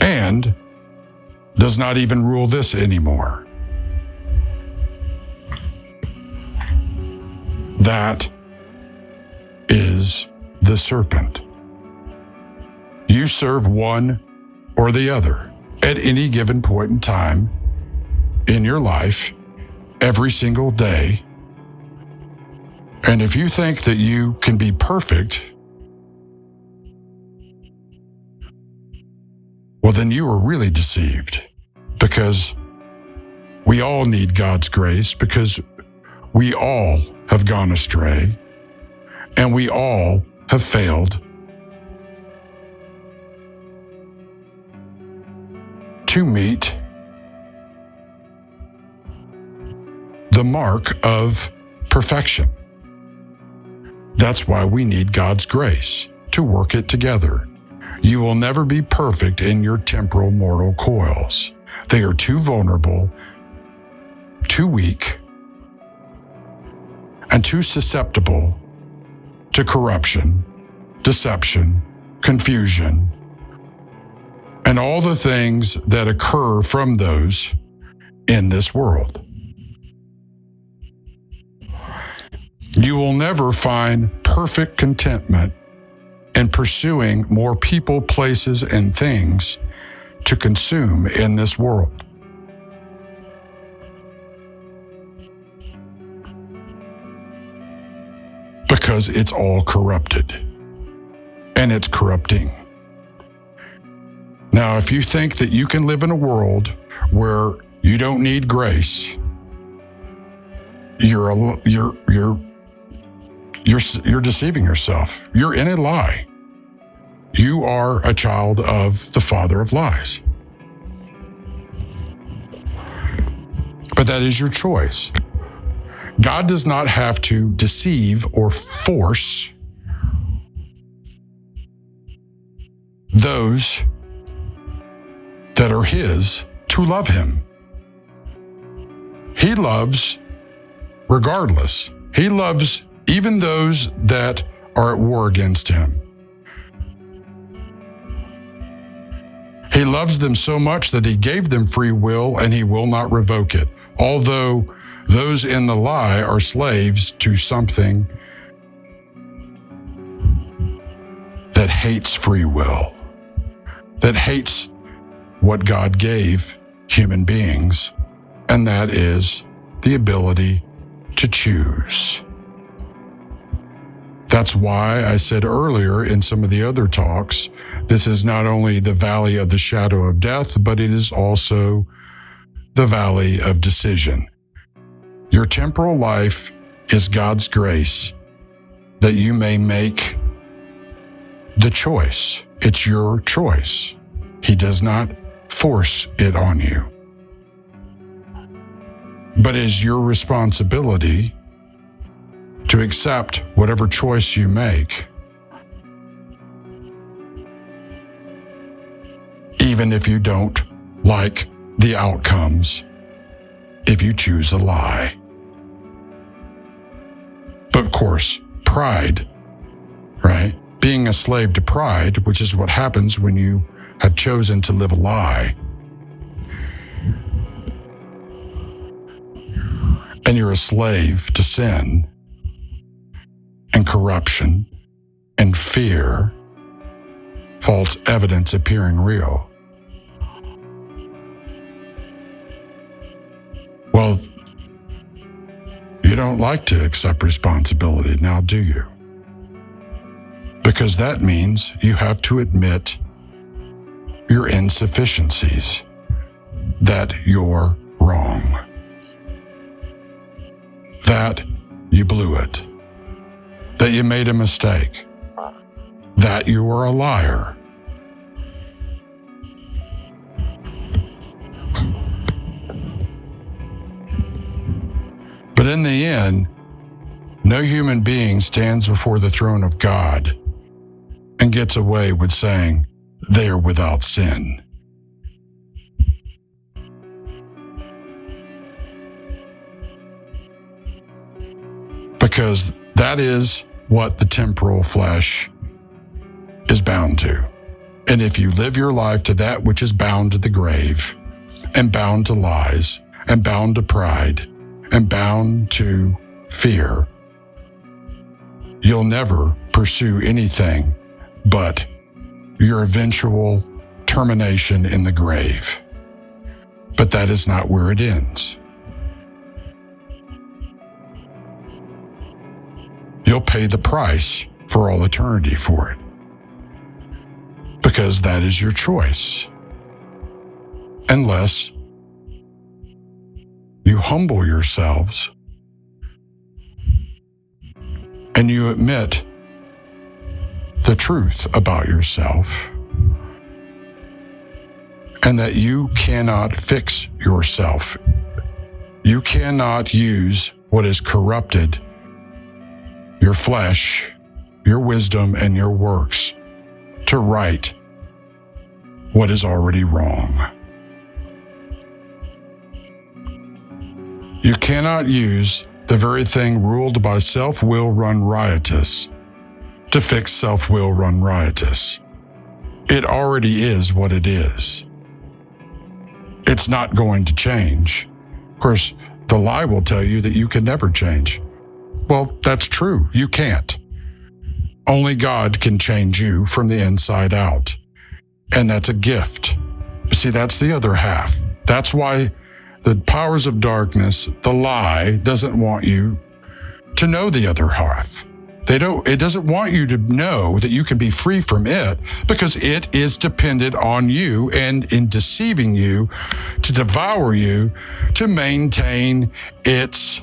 and does not even rule this anymore. That is the serpent. You serve one or the other at any given point in time in your life, every single day. And if you think that you can be perfect, well, then you are really deceived, because we all need God's grace, because we all have gone astray. And we all have failed to meet the mark of perfection. That's why we need God's grace to work it together. You will never be perfect in your temporal mortal coils. They are too vulnerable, too weak, and too susceptible to corruption, deception, confusion, and all the things that occur from those in this world. You will never find perfect contentment in pursuing more people, places, and things to consume in this world. Because it's all corrupted, and it's corrupting. Now, if you think that you can live in a world where you don't need grace, you're deceiving yourself. You're in a lie. You are a child of the father of lies. But that is your choice. God does not have to deceive or force those that are his to love him. He loves regardless. He loves even those that are at war against him. He loves them so much that he gave them free will and he will not revoke it. Although those in the lie are slaves to something that hates free will, that hates what God gave human beings, and that is the ability to choose. That's why I said earlier in some of the other talks, this is not only the valley of the shadow of death, but it is also the valley of decision. Your temporal life is God's grace that you may make the choice. It's your choice. He does not force it on you. But it is your responsibility to accept whatever choice you make, even if you don't like the outcomes, if you choose a lie. But of course, pride, right? Being a slave to pride, which is what happens when you have chosen to live a lie, and you're a slave to sin and corruption and fear, false evidence appearing real. Well, you don't like to accept responsibility now, do you? Because that means you have to admit your insufficiencies, that you're wrong, that you blew it, that you made a mistake, that you were a liar. But in the end, no human being stands before the throne of God and gets away with saying they are without sin. Because that is what the temporal flesh is bound to. And if you live your life to that which is bound to the grave, and bound to lies, and bound to pride, and bound to fear, you'll never pursue anything but your eventual termination in the grave. But that is not where it ends. You'll pay the price for all eternity for it, because that is your choice. Unless you humble yourselves and you admit the truth about yourself, and that you cannot fix yourself. You cannot use what is corrupted, your flesh, your wisdom, and your works to right what is already wrong. You cannot use the very thing ruled by self will run riotous. To fix self will run riotous. It already is what it is. It's not going to change. Of course, the lie will tell you that you can never change. Well, that's true. You can't. Only God can change you from the inside out. And that's a gift. See, that's the other half. That's why the powers of darkness, the lie, doesn't want you to know the other half. It doesn't want you to know that you can be free from it, because it is dependent on you and in deceiving you to devour you to maintain its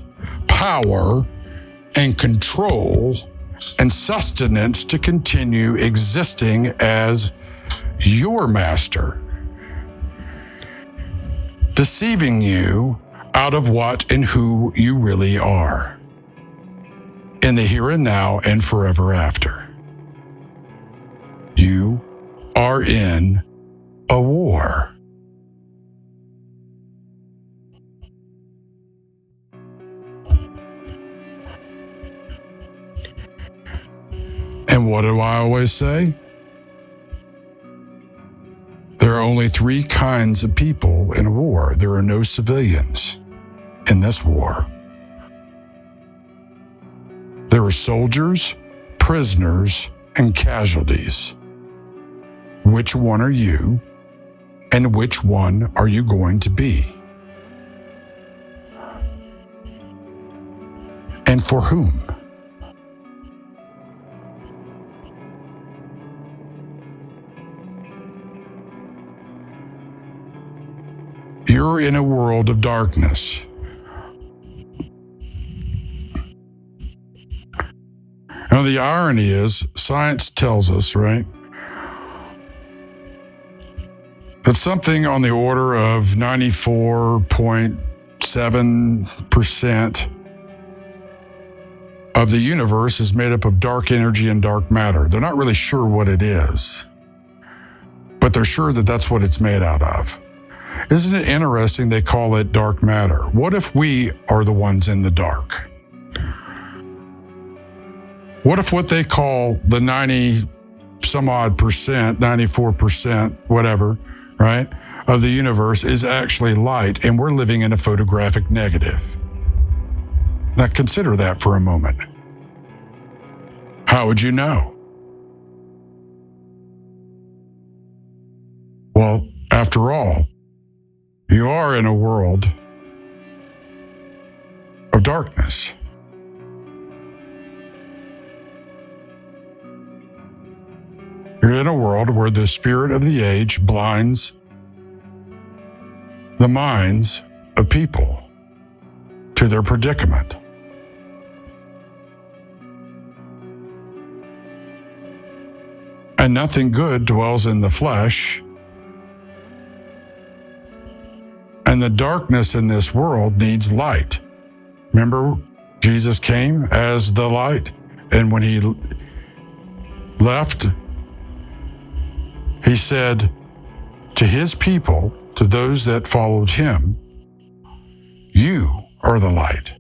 power and control and sustenance to continue existing as your master, deceiving you out of what and who you really are, in the here and now and forever after. You are in a war. And what do I always say? There are only three kinds of people in a war. There are no civilians in this war. There are soldiers, prisoners, and casualties. Which one are you, and which one are you going to be? And for whom? You're in a world of darkness. Now, the irony is, science tells us, right, that something on the order of 94.7% of the universe is made up of dark energy and dark matter. They're not really sure what it is, but they're sure that that's what it's made out of. Isn't it interesting they call it dark matter? What if we are the ones in the dark? What if what they call the 90 some odd percent, 94%, whatever, right, of the universe is actually light, and we're living in a photographic negative? Now consider that for a moment. How would you know? Well, after all, you are in a world of darkness. You're in a world where the spirit of the age blinds the minds of people to their predicament. And nothing good dwells in the flesh. And the darkness in this world needs light. Remember, Jesus came as the light, and when he left, he said to his people, to those that followed him, "You are the light.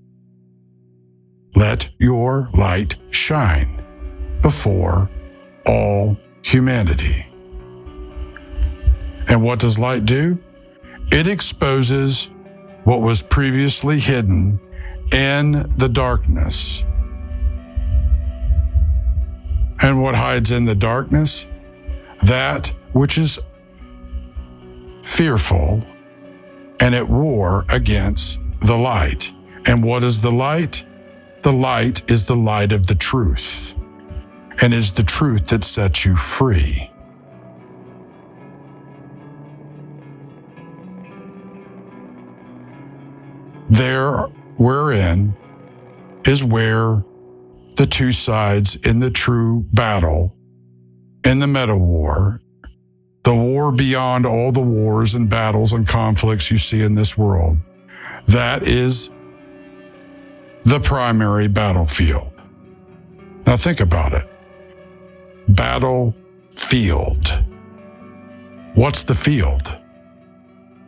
Let your light shine before all humanity." And what does light do? It exposes what was previously hidden in the darkness. And what hides in the darkness? That which is fearful and at war against the light. And what is the light? The light is the light of the truth, and is the truth that sets you free. There, wherein is where the two sides in the true battle, in the meta war, the war beyond all the wars and battles and conflicts you see in this world, that is the primary battlefield. Now think about it. Battlefield. What's the field?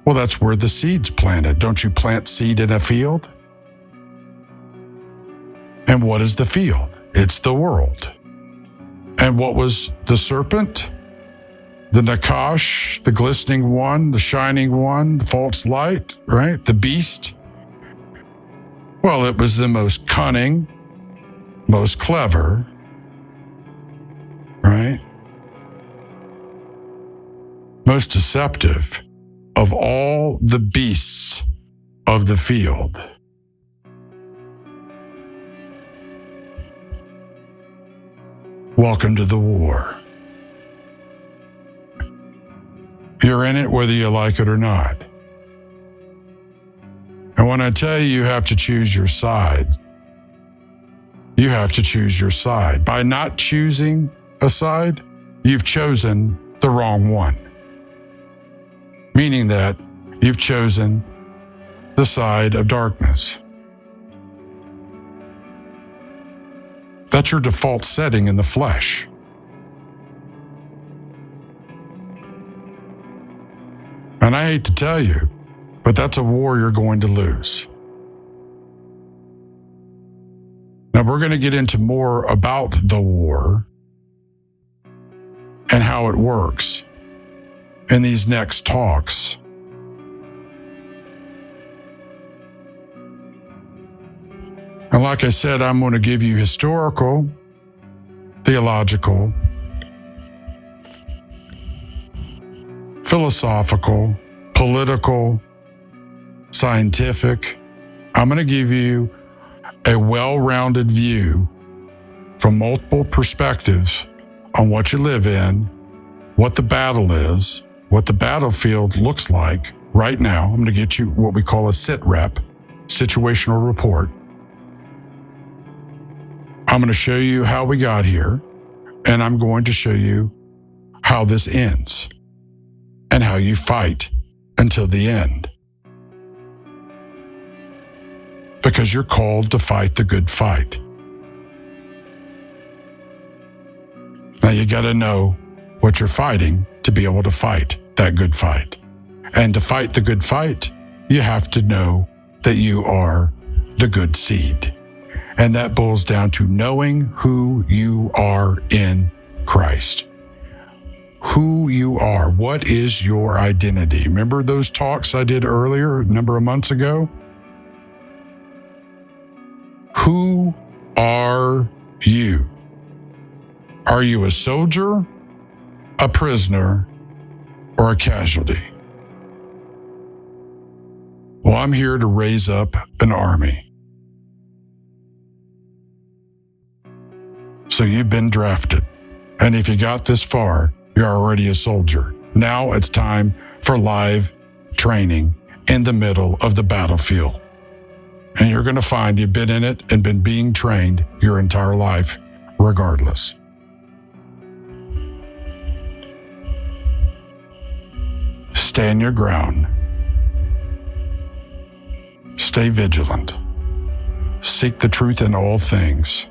Well, that's where the seed's planted. Don't you plant seed in a field? And what is the field? It's the world. And what was the serpent? The Nakash, the glistening one, the shining one, the false light, right? The beast. Well, it was the most cunning, most clever, right? Most deceptive of all the beasts of the field. Welcome to the war. You're in it whether you like it or not. And when I tell you have to choose your side, you have to choose your side. By not choosing a side, you've chosen the wrong one. Meaning that you've chosen the side of darkness. That's your default setting in the flesh. And I hate to tell you, but that's a war you're going to lose. Now, we're going to get into more about the war and how it works in these next talks. And like I said, I'm going to give you historical, theological, philosophical, political, scientific. I'm going to give you a well-rounded view from multiple perspectives on what you live in, what the battle is, what the battlefield looks like right now. I'm going to get you what we call a SITREP, situational report. I'm going to show you how we got here, and I'm going to show you how this ends and how you fight until the end. Because you're called to fight the good fight. Now you got to know what you're fighting to be able to fight that good fight. And to fight the good fight, you have to know that you are the good seed. And that boils down to knowing who you are in Christ. Who you are. What is your identity? Remember those talks I did earlier, a number of months ago? Who are you? Are you a soldier, a prisoner, or a casualty? Well, I'm here to raise up an army. So you've been drafted. And if you got this far, you're already a soldier. Now it's time for live training in the middle of the battlefield. And you're going to find you've been in it and been being trained your entire life, regardless. Stand your ground. Stay vigilant. Seek the truth in all things.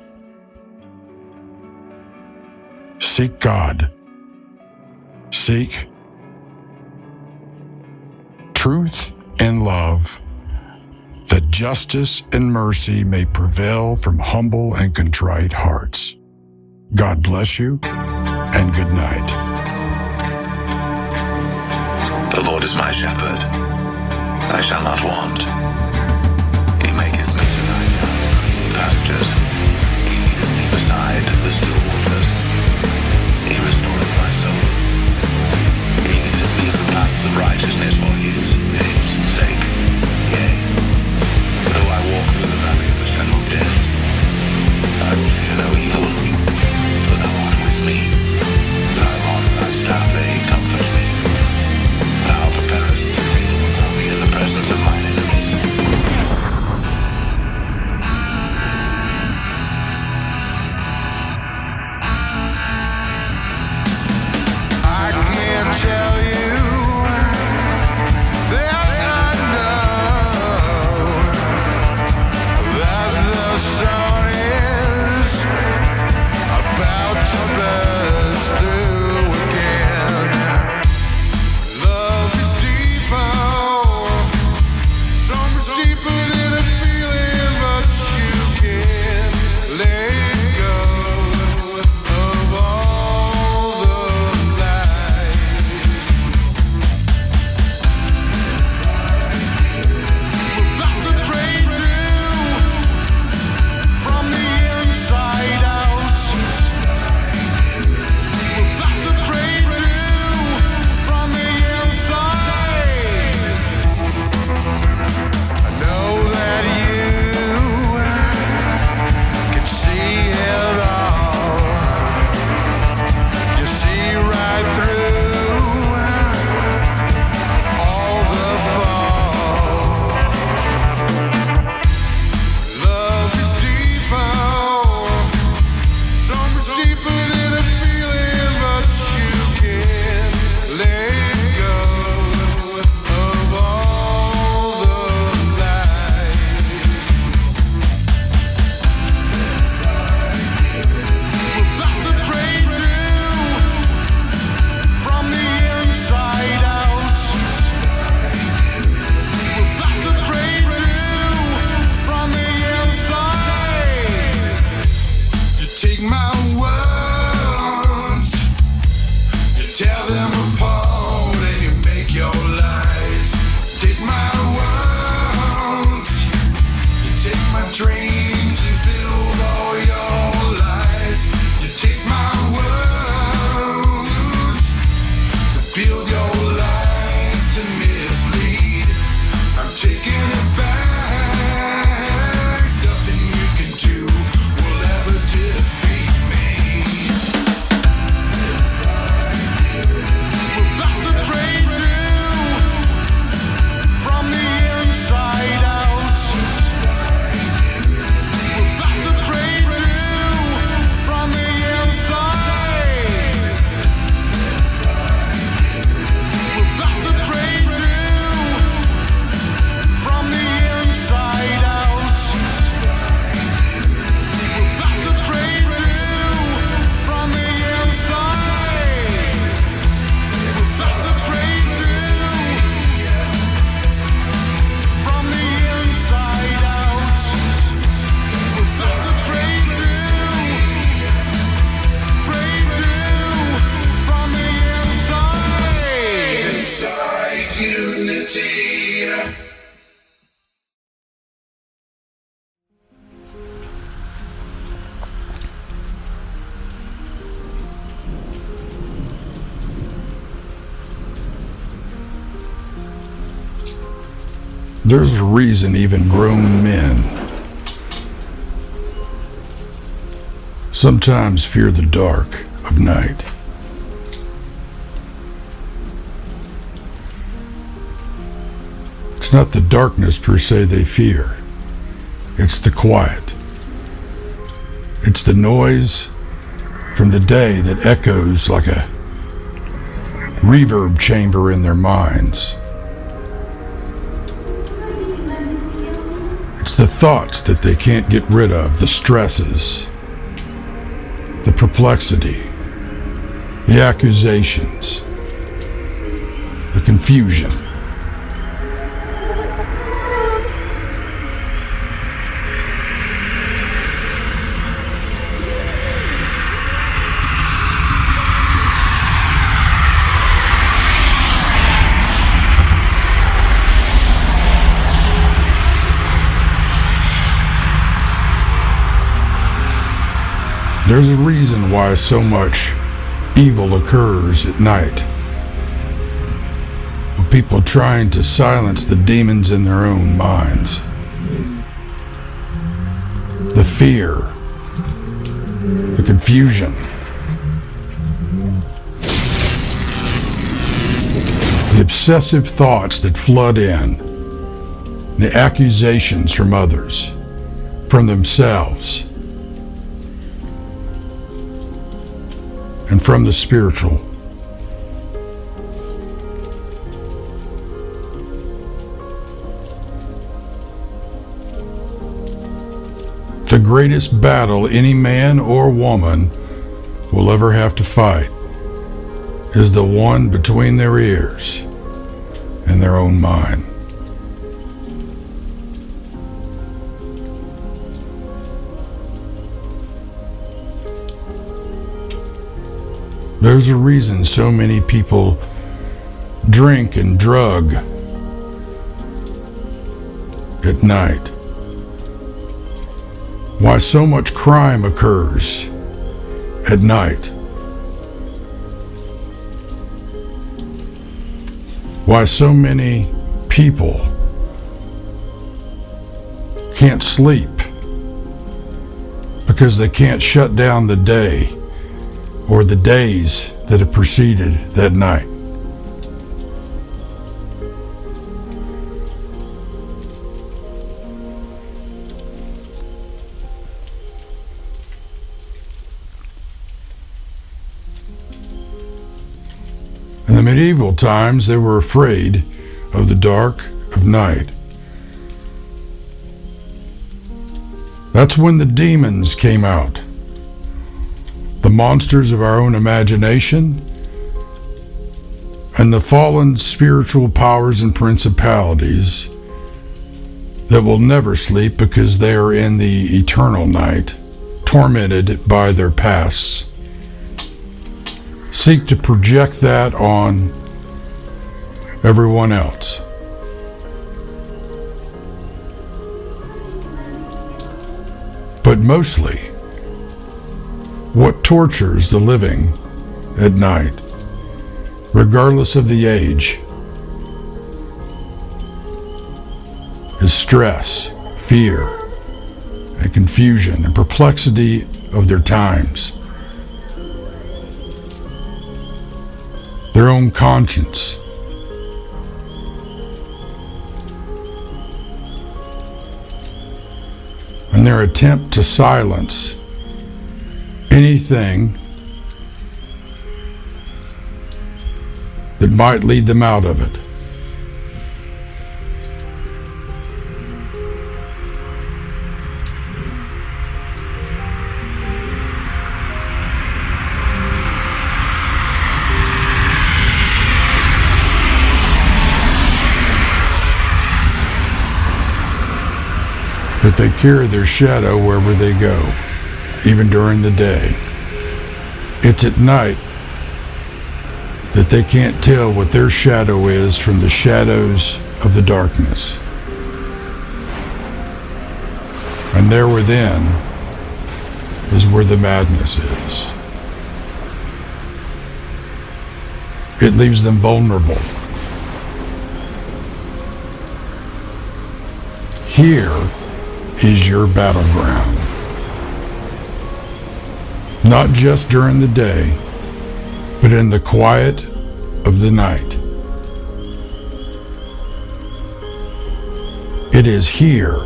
Seek God. Seek truth and love, that justice and mercy may prevail from humble and contrite hearts. God bless you, and good night. The Lord is my shepherd. I shall not want. He maketh me to lie down in green pastures. He leadeth me beside the still waters. He restoreth my soul. He leadeth me in the paths of righteousness for his name's sake. Yea, though I walk through the valley of the shadow of death, I will fear no evil, for thou art with me. Thy rod and thy staff, they comfort me. Thou preparest a table before me in the presence of mine enemies. take my words, you tear them apart and you make your lies. Take my words, you take my dreams and build all your lies. You take my words to build your lies to mislead. I'm taking it back. Nothing you can do will ever defeat me. We're about to break through from the inside out. We're about to break through from the inside. We're about to break through from the inside out. We're about to break through from the inside. We're about to break through from the inside out. We're about to break through from the inside. Inside unity. There's a reason even grown men sometimes fear the dark of night. It's not the darkness per se they fear. It's the quiet. It's the noise from the day that echoes like a reverb chamber in their minds. It's the thoughts that they can't get rid of, the stresses, the perplexity, the accusations, the confusion. There's a reason why so much evil occurs at night. With people trying to silence the demons in their own minds. The fear, the confusion, the obsessive thoughts that flood in, the accusations from others, from themselves, and from the spiritual. The greatest battle any man or woman will ever have to fight is the one between their ears and their own mind. There's a reason so many people drink and drug at night. Why so much crime occurs at night. Why so many people can't sleep because they can't shut down the day or the days that have preceded that night. In the medieval times, they were afraid of the dark of night. That's when the demons came out. The monsters of our own imagination, and the fallen spiritual powers and principalities that will never sleep because they are in the eternal night tormented by their pasts seek to project that on everyone else. But mostly, what tortures the living at night, regardless of the age, is stress, fear, and confusion and perplexity of their times, their own conscience, and their attempt to silence anything that might lead them out of it. But they carry their shadow wherever they go, even during the day. It's at night that they can't tell what their shadow is from the shadows of the darkness. And there within is where the madness is. It leaves them vulnerable. Here is your battleground. Not just during the day, but in the quiet of the night. It is here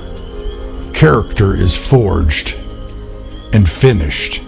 character is forged and finished.